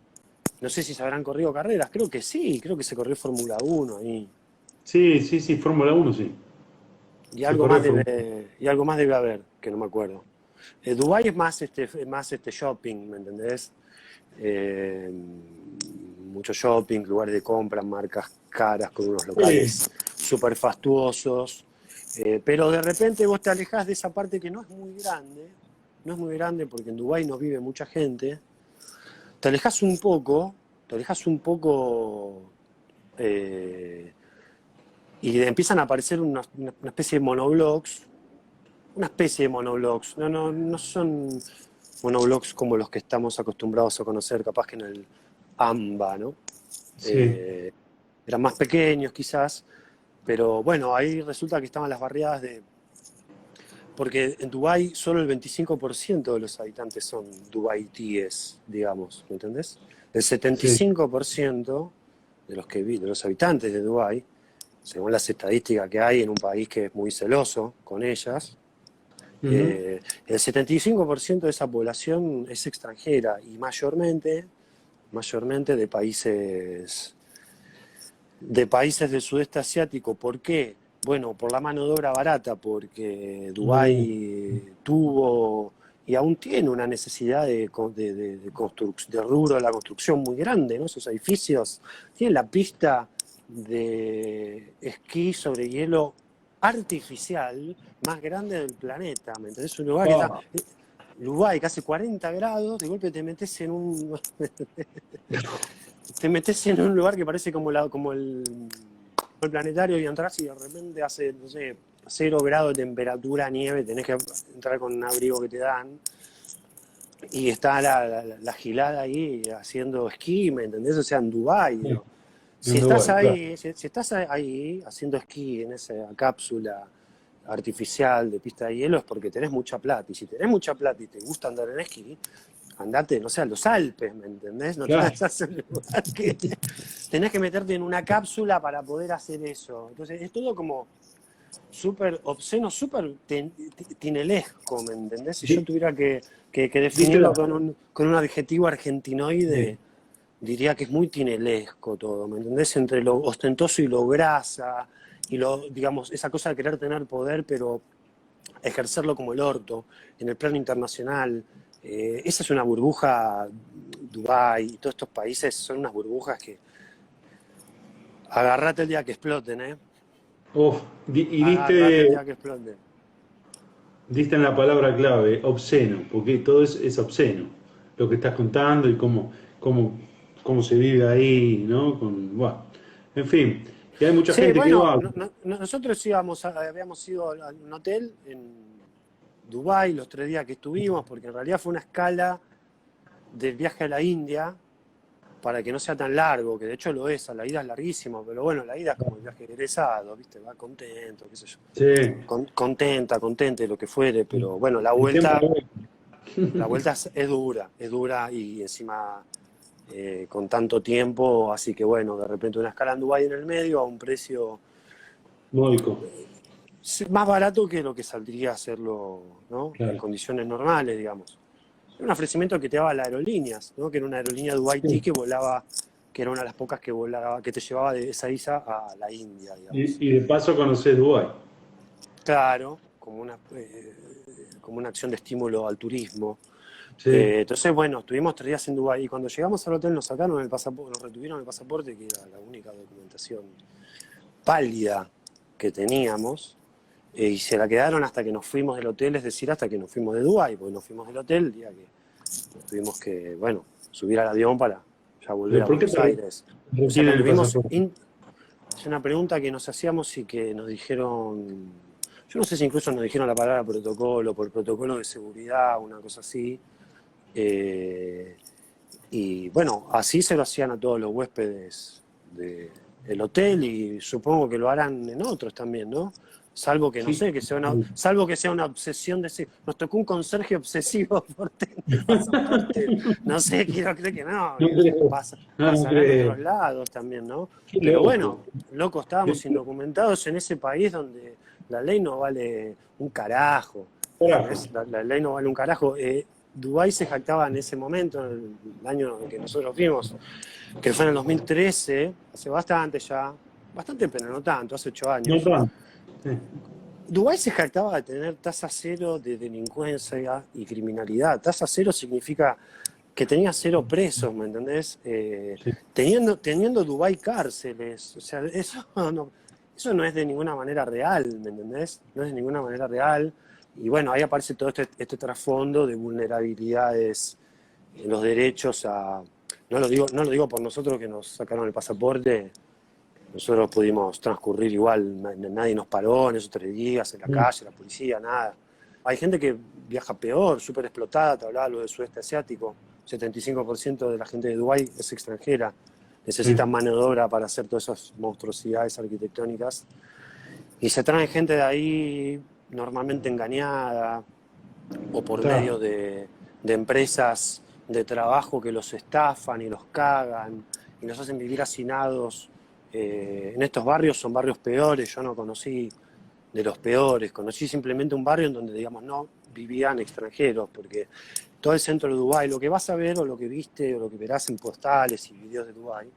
No sé si se habrán corrido carreras, creo que sí, creo que se corrió Fórmula 1 ahí. Sí, sí, sí, Fórmula Uno, sí. Se corrió Fórmula Uno. Y algo más debe haber, que no me acuerdo. Dubái es más shopping, ¿me entendés? Eh, mucho shopping, lugares de compra, marcas caras, con unos Sí, locales súper fastuosos. Pero de repente vos te alejás de esa parte que no es muy grande, no es muy grande porque en Dubái no vive mucha gente. Te alejas un poco eh, y empiezan a aparecer una especie de monoblogs, no son monoblogs como los que estamos acostumbrados a conocer, capaz que en el AMBA, ¿no? Sí. Eh, Eran más pequeños quizás, pero bueno, ahí resulta que estaban las barriadas de... Porque en Dubái solo el 25% de los habitantes son dubaitíes, digamos, ¿me entendés? El Sí. 75% de los habitantes de Dubái, según las estadísticas que hay en un país que es muy celoso con ellas, Ujú. el 75% de esa población es extranjera y mayormente de países del sudeste asiático. ¿Por qué? Bueno, por la mano de obra barata, porque Uh, Dubái tuvo y aún tiene una necesidad de rubro de la construcción muy grande, ¿no? Esos edificios tienen la pista de esquí sobre hielo artificial más grande del planeta, ¿me entendés? Un lugar que está, ah, Dubái, que hace 40 grados, de golpe te metes en un lugar que parece como el planetario y entras y de repente hace, no sé, 0 grados de temperatura, nieve, tenés que entrar con un abrigo que te dan y está la gilada ahí haciendo esquí, ¿me entendés? O sea, en Dubái, sí, digo. Si en estás Dubái, claro. ahí, si estás ahí haciendo esquí en esa cápsula artificial de pista de hielo es porque tenés mucha plata. Y si tenés mucha plata y te gusta andar en esquí, andate, no sé, a los Alpes, ¿me entendés? No te Claro. vas a hacer un lugar que tenés que meterte en una cápsula para poder hacer eso. Entonces es todo como súper obsceno, súper tinelesco, ¿me entendés? Si yo Vi- tuviera que ¿Viste definirlo la, con un adjetivo sí. argentinoide, diría que es muy tinelesco todo, ¿me entendés? Entre lo ostentoso y lo grasa, y digamos, esa cosa de querer tener poder, pero ejercerlo como el orto, en el plano internacional. Esa es una burbuja, Dubái y todos estos países son unas burbujas que agarrate el día que exploten, ¿eh? Uf, y Agarrate el diste, día que exploten. diste en la palabra clave, obsceno, porque todo es obsceno. Lo que estás contando y cómo, cómo se vive ahí, ¿no? Bueno, en fin, y hay mucha Sí, gente que bueno, va. nosotros habíamos ido a un hotel en Dubái los 3 días que estuvimos, porque en realidad fue una escala del viaje a la India, para que no sea tan largo, que de hecho lo es, a la ida es larguísimo, pero bueno, la ida es como el viaje egresado, ¿viste? Va contento, qué sé yo. Sí, Contente, lo que fuere, pero bueno, la el tiempo vuelta, no es. la vuelta es dura y encima con tanto tiempo, así que bueno, de repente una escala en Dubái en el medio a un precio Módico, más barato que lo que saldría hacerlo, ¿no? En claro. condiciones normales, digamos. Era un ofrecimiento que te daba las aerolíneas, ¿no? Que era una aerolínea Dubai Sí. que volaba, que era una de las pocas que volaba, que te llevaba de esa isla a la India, digamos. Y de paso conocés Dubái. Claro, como una acción de estímulo al turismo. Sí. Entonces, bueno, estuvimos 3 días en Dubái y cuando llegamos al hotel nos sacaron el pasaporte, nos retuvieron el pasaporte, que era la única documentación válida que teníamos, y se la quedaron hasta que nos fuimos del hotel, es decir, hasta que nos fuimos de Dubái, porque nos fuimos del hotel el día que tuvimos que, bueno, subir al avión para ya volver ¿Pero a por qué Buenos te Aires. O sea que retienen el anduvimos, pasaporte? es una pregunta que nos hacíamos y que nos dijeron, yo no sé si incluso nos dijeron la palabra protocolo, por protocolo de seguridad, una cosa así. Eh, y bueno, así se lo hacían a todos los huéspedes del hotel y supongo que lo harán en otros también, ¿no? Salvo que, no Sí. sé, salvo que sea una obsesión de ese. Nos tocó un conserje obsesivo por tener el pasaporte. No sé, quiero creer que no, No que creo. No, no pasará en creo. otros lados también, ¿no? Qué Pero loco. bueno, loco, estábamos indocumentados en ese país donde la ley no vale un carajo. Carajo. ¿Entendés? La ley no vale un carajo. Dubái se jactaba en ese momento, en el año en que nosotros fuimos, que fue en el 2013, hace bastante ya, bastante pero no tanto, hace 8 No años. tanto. Sí. Dubái se jactaba de tener tasa cero de delincuencia y criminalidad. Tasa cero significa que tenía cero presos, ¿me entendés? Sí. Teniendo Dubái cárceles, o sea, eso no es de ninguna manera real, ¿me entendés? No es de ninguna manera real. Y bueno, ahí aparece todo este trasfondo de vulnerabilidades en los derechos a... No lo digo por nosotros que nos sacaron el pasaporte, Nosotros pudimos transcurrir igual, nadie nos paró en esos 3 días, en la calle, la policía, nada. Hay gente que viaja peor, súper explotada, te hablaba lo del sudeste asiático, 75% de la gente de Dubái es extranjera, necesitan mano de obra para hacer todas esas monstruosidades arquitectónicas, y se traen gente de ahí normalmente engañada, o por medio de empresas de trabajo que los estafan y los cagan, y nos hacen vivir hacinados. En estos barrios son barrios peores, yo no conocí de los peores, conocí simplemente un barrio en donde, digamos, no vivían extranjeros, porque todo el centro de Dubái, lo que vas a ver o lo que viste o lo que verás en postales y videos de Dubái,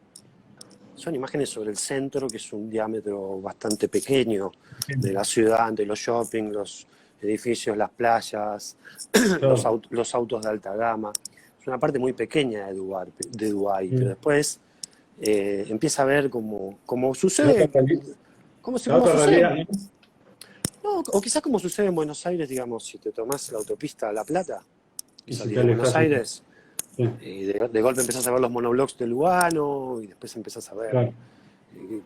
son imágenes sobre el centro, que es un diámetro bastante pequeño de la ciudad, de los shopping, los edificios, las playas, los autos de alta gama. Es una parte muy pequeña de Dubái, pero después empieza a ver como sucede, como sucede. No, o quizás como sucede en Buenos Aires, digamos, si te tomás la autopista La Plata y salís de Buenos Aires, y de golpe empezás a ver los monoblocks de Lugano, y después empezás a ver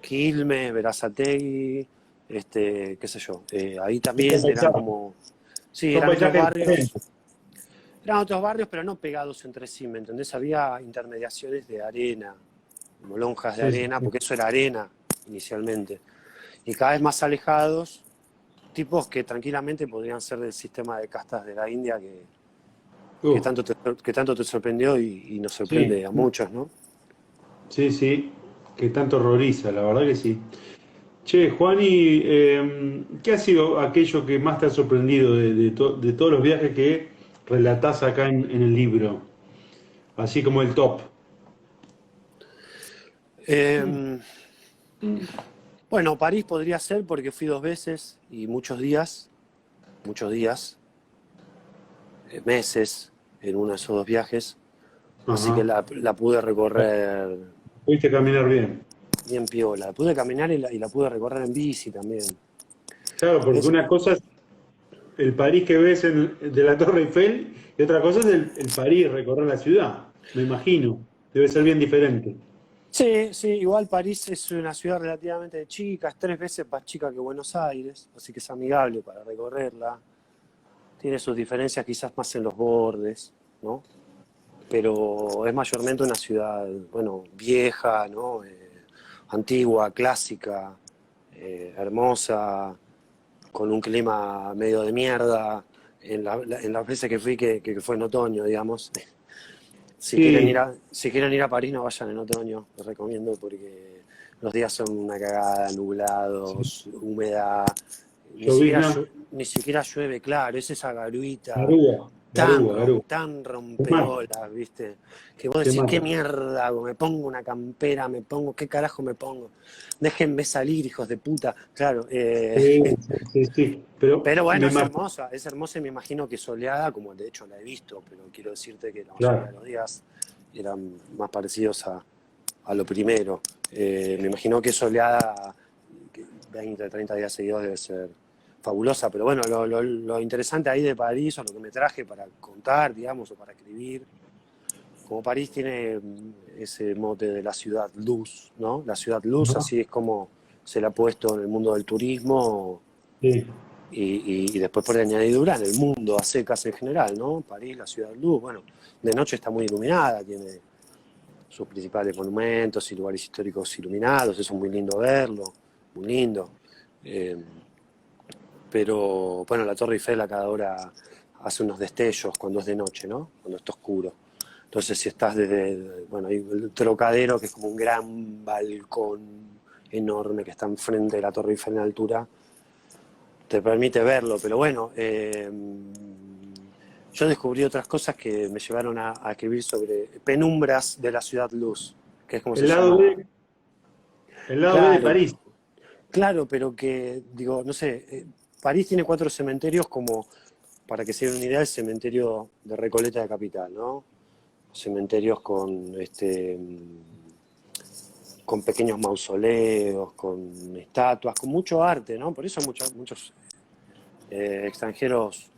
Quilmes, Berazategui, qué sé yo. Ahí también eran como... Sí, eran otros barrios, pero no pegados entre sí, ¿me entendés? Había intermediaciones de arena, como lonjas de arena, porque eso era arena inicialmente. Y cada vez más alejados, tipos que tranquilamente podrían ser del sistema de castas de la India que tanto te sorprendió y nos sorprende a muchos, ¿no? Sí, que tanto horroriza, la verdad que sí. Che, Juani, ¿qué ha sido aquello que más te ha sorprendido de todos los viajes que relatás acá en el libro? Así como el top. Bueno, París podría ser porque fui 2 veces y muchos días, meses en uno de esos 2 viajes. Así que la pude recorrer. Pudiste caminar bien. Bien piola. La pude caminar y la pude recorrer en bici también. Claro, porque una cosa es el París que ves de la Torre Eiffel y otra cosa es el París, recorrer la ciudad, me imagino. Debe ser bien diferente. Sí, igual París es una ciudad relativamente chica, es 3 veces más chica que Buenos Aires, así que es amigable para recorrerla. Tiene sus diferencias quizás más en los bordes, ¿no? Pero es mayormente una ciudad, bueno, vieja, ¿no? Antigua, clásica, hermosa, con un clima medio de mierda. En las veces que fui, que fue en otoño, digamos. Si quieren ir a París, no vayan en otoño, les recomiendo, porque los días son una cagada, nublados, humedad. Ni siquiera llueve, claro, es esa garuita tan rompeolas, ¿viste? Que vos decís, ¿qué mierda hago? Me pongo una campera, ¿qué carajo me pongo? Déjenme salir, hijos de puta. Claro. Sí. Pero bueno, es hermosa y me imagino que soleada, como de hecho la he visto, pero quiero decirte que la mayoría de los días eran más parecidos a lo primero. Me imagino que soleada 20, 30 días seguidos debe ser fabulosa, pero bueno, lo interesante ahí de París, o lo que me traje para contar, digamos, o para escribir, como París tiene ese mote de la ciudad luz, ¿no? La ciudad luz, así es como se le ha puesto en el mundo del turismo, y después por añadidura en el mundo a secas en general, ¿no? París, la ciudad luz, bueno, de noche está muy iluminada, tiene sus principales monumentos y lugares históricos iluminados, eso es muy lindo verlo, muy lindo. Pero bueno, la Torre Eiffel a cada hora hace unos destellos cuando es de noche, ¿no? Cuando está oscuro. Entonces si estás bueno, hay el Trocadero, que es como un gran balcón enorme que está enfrente de la Torre Eiffel en altura, te permite verlo, pero bueno, yo descubrí otras cosas que me llevaron a escribir sobre penumbras de la ciudad luz, que es como se llama. El lado B de París. Claro, pero que, digo, no sé, París tiene 4 cementerios como, para que se den una idea, el cementerio de Recoleta de Capital, ¿no? Cementerios con pequeños mausoleos, con estatuas, con mucho arte, ¿no? Por eso muchos extranjeros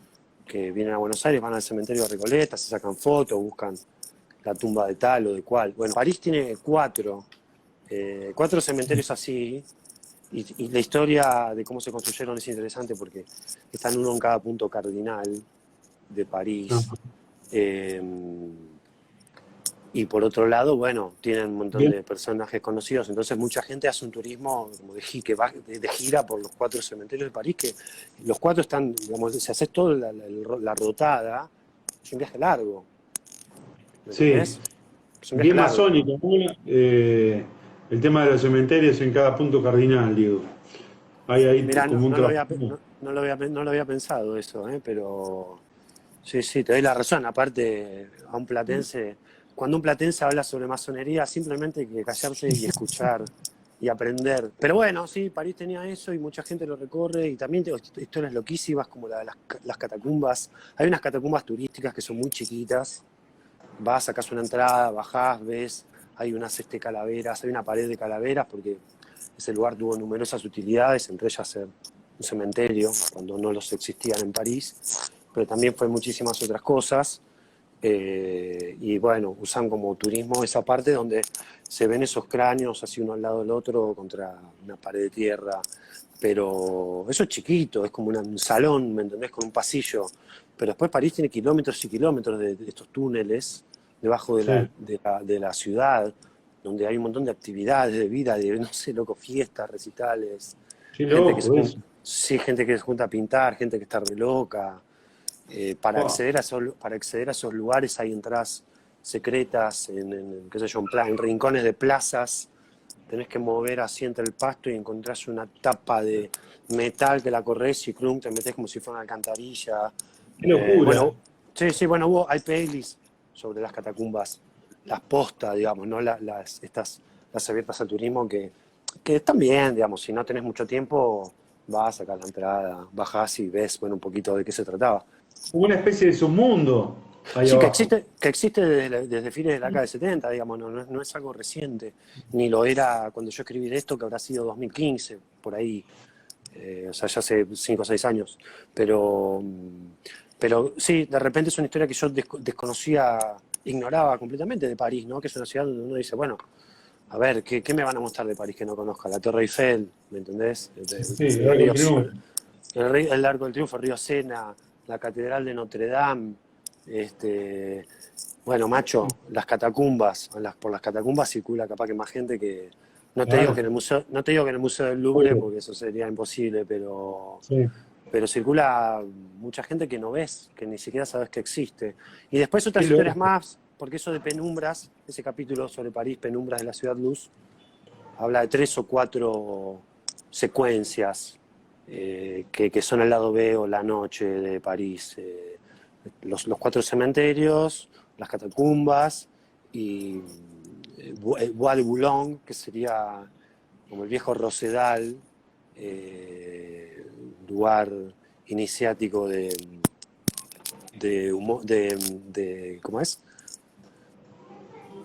que vienen a Buenos Aires van al cementerio de Recoleta, se sacan fotos, buscan la tumba de tal o de cual. Bueno, París tiene 4 4 cementerios así, y la historia de cómo se construyeron es interesante porque están uno en cada punto cardinal de París. Ajá. Eh, y por otro lado, bueno, tienen un montón Bien. de personajes conocidos, entonces mucha gente hace un turismo como que va de gira por los 4 cementerios de París, que los 4 están, digamos, si haces toda la rotada, es un viaje largo, ¿me Sí, entendés? Es un viaje bien largo. masónico, ¿no? El tema de los cementerios en cada punto cardinal, digo. Hay ahí Mirá, como un trabajo. no lo había pensado eso, pero sí, sí, te doy la razón. Aparte, a un platense, cuando un platense habla sobre masonería, simplemente hay que callarse y escuchar y aprender. Pero bueno, sí, París tenía eso y mucha gente lo recorre y también tengo historias loquísimas como la de las catacumbas. Hay unas catacumbas turísticas que son muy chiquitas. Vas, sacas una entrada, bajás, ves, hay unas calaveras, hay una pared de calaveras porque ese lugar tuvo numerosas utilidades, entre ellas ser un cementerio, cuando no los existían en París, pero también fue muchísimas otras cosas. Y bueno, usan como turismo esa parte donde se ven esos cráneos así uno al lado del otro contra una pared de tierra, pero eso es chiquito, es como un salón, ¿me entendés? Con un pasillo, pero después París tiene kilómetros y kilómetros de estos túneles debajo Sí, de la ciudad, donde hay un montón de actividades, de vida, de, no sé, loco, fiestas, recitales, qué gente que se loco junta, eso. sí, gente que se junta a pintar, gente que está re loca. Wow. Para acceder a esos lugares hay entradas secretas, qué sé yo, en rincones de plazas, tenés que mover así entre el pasto y encontrás una tapa de metal que la corres y clum, te metés como si fuera una alcantarilla. Qué locura. Bueno, sí, sí, bueno, hay playlists sobre las catacumbas, las postas, digamos, ¿no? Las abiertas al turismo que están bien, digamos, si no tenés mucho tiempo, vas a sacar la entrada, bajás y ves, bueno, un poquito de qué se trataba. Como una especie de submundo ahí Sí, abajo. que existe desde fines de la década de 70, digamos, no es algo reciente, ni lo era cuando yo escribí de esto, que habrá sido 2015, por ahí, o sea, ya hace 5 o 6 años. Pero, pero sí, de repente es una historia que yo desconocía, ignoraba completamente de París, ¿no? Que es una ciudad donde uno dice, bueno, a ver, ¿qué me van a mostrar de París que no conozca? La Torre Eiffel, ¿me entendés? Sí, el El Arco del río, Triunfo. el Arco del Triunfo, el río Sena, la Catedral de Notre Dame, este, bueno, macho, las catacumbas, por las catacumbas circula capaz que más gente que, no te digo que Claro. en el museo, no te digo que en el Museo del Louvre, Obvio. porque eso sería imposible, Sí. pero circula mucha gente que no ves, que ni siquiera sabes que existe. Y después Qué otras historias loco. más, porque eso de penumbras, ese capítulo sobre París, penumbras de la ciudad luz, habla de 3 o 4 secuencias que son el lado B o la noche de París. Los 4 cementerios, las catacumbas y Bois de Boulogne, que sería como el viejo Rosedal, lugar iniciático ¿cómo es?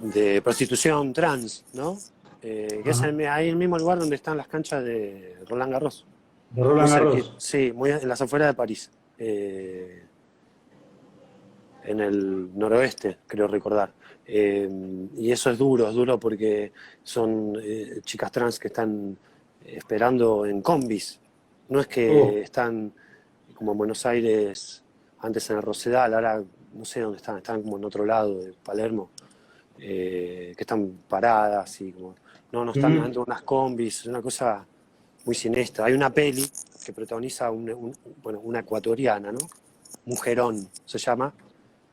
De prostitución trans, ¿no? Que es Ajá. ahí en el mismo lugar donde están las canchas de Roland Garros. De Muy Roland cerquita, Garros. sí, muy en las afueras de París. En el noroeste, creo recordar. Y eso es duro porque son chicas trans que están esperando en combis. No es Oh, que están como en Buenos Aires, antes en el Rosedal, ahora no sé dónde están como en otro lado de Palermo, que están paradas y como, no están mm, dentro de unas combis, es una cosa muy siniestra. Hay una peli que protagoniza bueno, una ecuatoriana, ¿no? Mujerón se llama,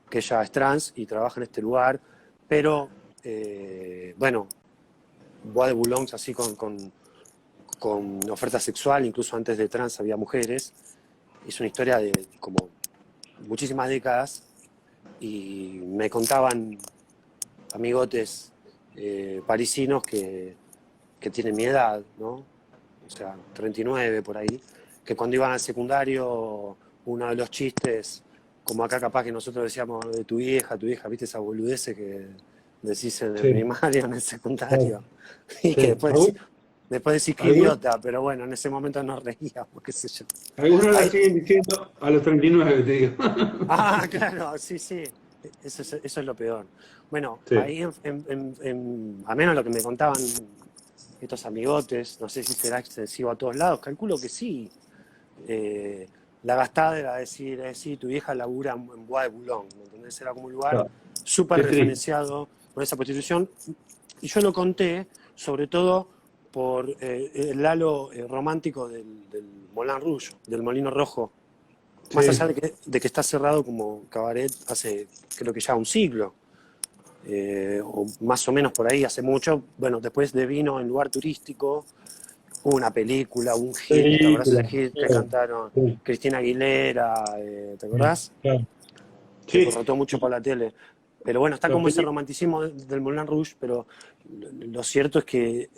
que ella es trans y trabaja en este lugar, pero bueno, Bois de Boulogne así con oferta sexual, incluso antes de trans había mujeres, es una historia de como muchísimas décadas y me contaban amigotes parisinos que tienen mi edad, ¿no? O sea, 39 por ahí, que cuando iban al secundario, uno de los chistes, como acá capaz que nosotros decíamos de tu vieja, viste esa boludez que decís en el sí, primario, en el claro, secundario, y que sí. después decís que ¿Algún- idiota, pero bueno, en ese momento nos reíamos, qué sé yo. algunos la Ahí, siguen diciendo a los 39, te digo. claro, sí, sí, eso es lo peor. Bueno, Sí. ahí, a menos lo que me contaban estos amigotes, no sé si será extensivo a todos lados, calculo que sí. La gastada era decir, tu vieja labura en Bois de Boulogne, ¿me entendés? Era como un lugar Claro. súper Qué triste. referenciado con esa prostitución. Y yo lo conté, sobre todo, por el halo romántico del Moulin Rouge, del Molino Rojo. Más allá Sí, de que está cerrado como cabaret hace, creo que ya un siglo, o más o menos por ahí, hace mucho. Bueno, después de vino en lugar turístico, hubo una película, un hit, ¿te acordás ese película. hit que cantaron Sí, Cristina Aguilera? ¿Te sí, acordás? claro. Que Sí, rotó mucho por la tele. Pero bueno, está la como ese película. romanticismo del Moulin Rouge, pero lo cierto es que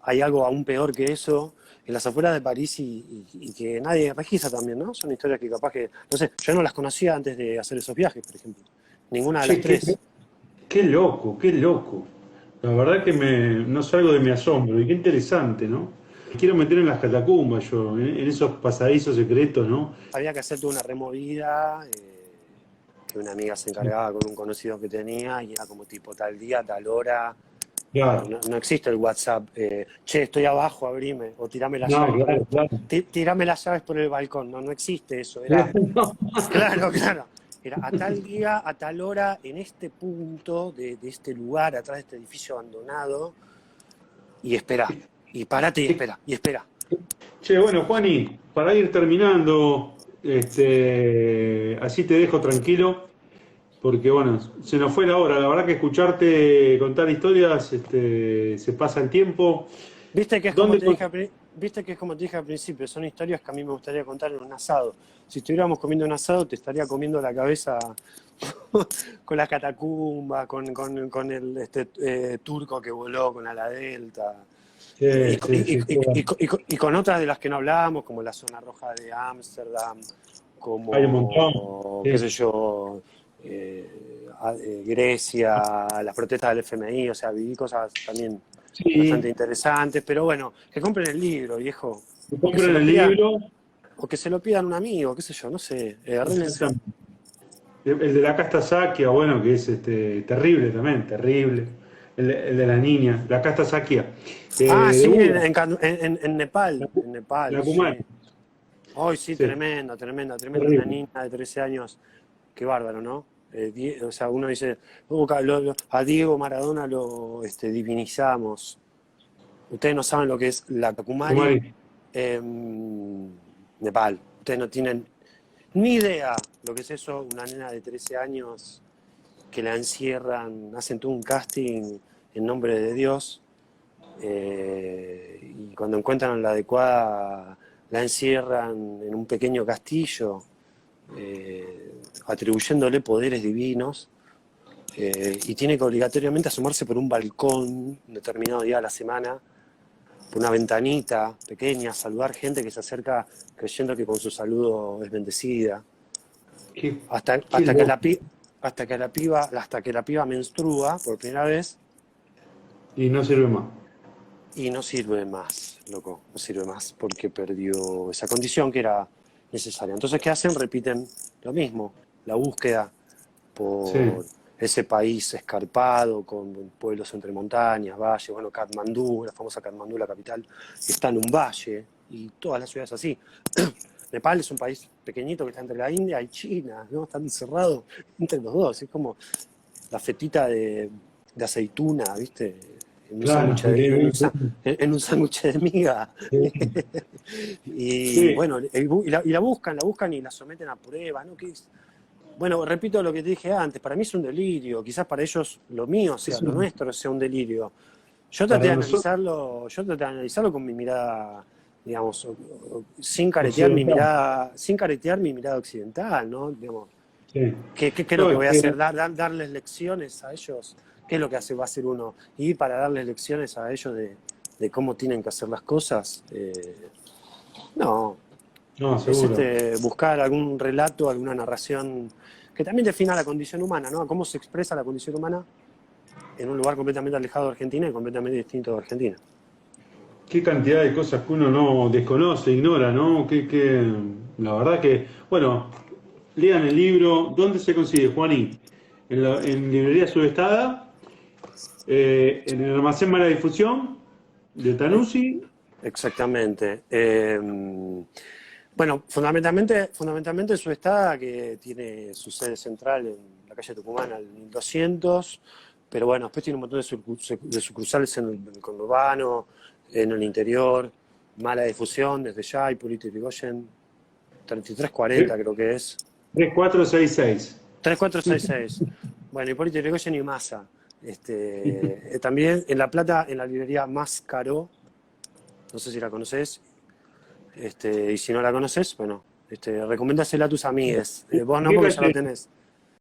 hay algo aún peor que eso en las afueras de París y que nadie registra también, ¿no? Son historias que capaz que, no sé, yo no las conocía antes de hacer esos viajes, por ejemplo. Ninguna de las Che, qué, tres. qué loco, qué loco. La verdad que no salgo de mi asombro y qué interesante, ¿no? Quiero meter en las catacumbas yo, en esos pasadizos secretos, ¿no? Había que hacer toda una removida, que una amiga se Sí, encargaba con un conocido que tenía y era como tipo tal día, tal hora. claro. No existe el WhatsApp, che, estoy abajo, abrime, o No, claro, claro. tirame las llaves por el balcón. No, no existe eso. Era, No. claro, claro. Era a tal día, a tal hora, en este punto de este lugar, atrás de este edificio abandonado, y espera, y párate y Qué- espera, y espera. Che, bueno, Juani, para ir terminando, así te dejo tranquilo, porque bueno, se nos fue la hora. La verdad que escucharte contar historias, se pasa el tiempo. Viste que es como ¿Dónde? te dije, viste que es como te dije al principio, son historias que a mí me gustaría contar en un asado. Si estuviéramos comiendo un asado, te estaría comiendo la cabeza con las catacumbas, con el turco que voló con ala delta. Sí, sí, sí, qué bueno. Y con otras de las que no hablábamos, como la zona roja de Ámsterdam, Hay un montón. como, qué sé Sí, yo, Grecia, las protestas del FMI, o sea, viví cosas también bastante sí, interesantes, pero bueno, que compren el libro, viejo, me o que se compran lo el pidan, libro, o que se lo pidan a un amigo, qué sé yo, no sé, arréglense. exactamente. El de la casta saquia, bueno, que es terrible también, terrible. El de la niña, la casta saquia. Ah, De sí, Buda, en la, Nepal, la sí. Kumari, Hoy sí, sí, tremenda, tremenda, tremenda. Una terrible. niña de 13 años, qué bárbaro, ¿no? O sea, uno dice, a Diego Maradona lo divinizamos. Ustedes no saben lo que es la Kumari Kumari, en Nepal. Ustedes no tienen ni idea lo que es eso, una nena de 13 años que la encierran, hacen todo un casting en nombre de Dios, y cuando encuentran la adecuada la encierran en un pequeño castillo, atribuyéndole poderes divinos, y tiene que obligatoriamente asomarse por un balcón un determinado día de la semana, por una ventanita pequeña, saludar gente que se acerca creyendo que con su saludo es bendecida, qué, hasta, qué hasta, que, loco. la, hasta que la piba menstrua por primera vez Y no sirve más. y no sirve más, loco, no sirve más porque perdió esa condición que era necesaria. Entonces, ¿qué hacen? Repiten lo mismo, la búsqueda Sí, por ese país escarpado, con pueblos entre montañas, valles, bueno, Katmandú, la famosa Katmandú, la capital, está en un valle, y todas las ciudades así. Nepal es un país pequeñito que está entre la India y China, ¿no? Está encerrado entre los dos, es como la fetita de aceituna, ¿viste? En un claro, sándwich de, en un sándwich de miga. Y sí, bueno, y la buscan y la someten a prueba, ¿no? Bueno, repito lo que te dije antes, para mí es un delirio, quizás para ellos lo mío sea, es lo nuestro sea un delirio. para nosotros Yo traté de analizarlo con mi mirada, digamos, occidental. sin caretear mi mirada occidental, ¿no? Digamos, Sí. ¿qué es lo No, que es voy a que hacer? Darles lecciones a ellos. ¿Qué es lo que va a hacer uno? Y para darles lecciones a ellos de cómo tienen que hacer las cosas. No, no, es seguro. buscar algún relato, alguna narración que también defina la condición humana, ¿no? Cómo se expresa la condición humana en un lugar completamente alejado de Argentina y completamente distinto de Argentina. Qué cantidad de cosas que uno no desconoce, ignora, ¿no? La verdad que, bueno, lean el libro. ¿Dónde se consigue, Juaní? En Librería Subestada, en el Almacén Mala Difusión. de Tanuzzi. Exactamente. Bueno, fundamentalmente su estada, que tiene su sede central en la calle Tucumán al 1200, pero bueno, después tiene un montón de sucursales en el conurbano, en el interior, mala difusión desde ya, Hipólito Yrigoyen, 3340 creo que es. 3466. 3466. Bueno, Hipólito Yrigoyen y Massa. También en La Plata, en la librería Máscaro, no sé si la conoces, y si no la conoces, bueno, recomendásela a tus amigues. Vos no, ¿Qué porque ya lo calle? tenés.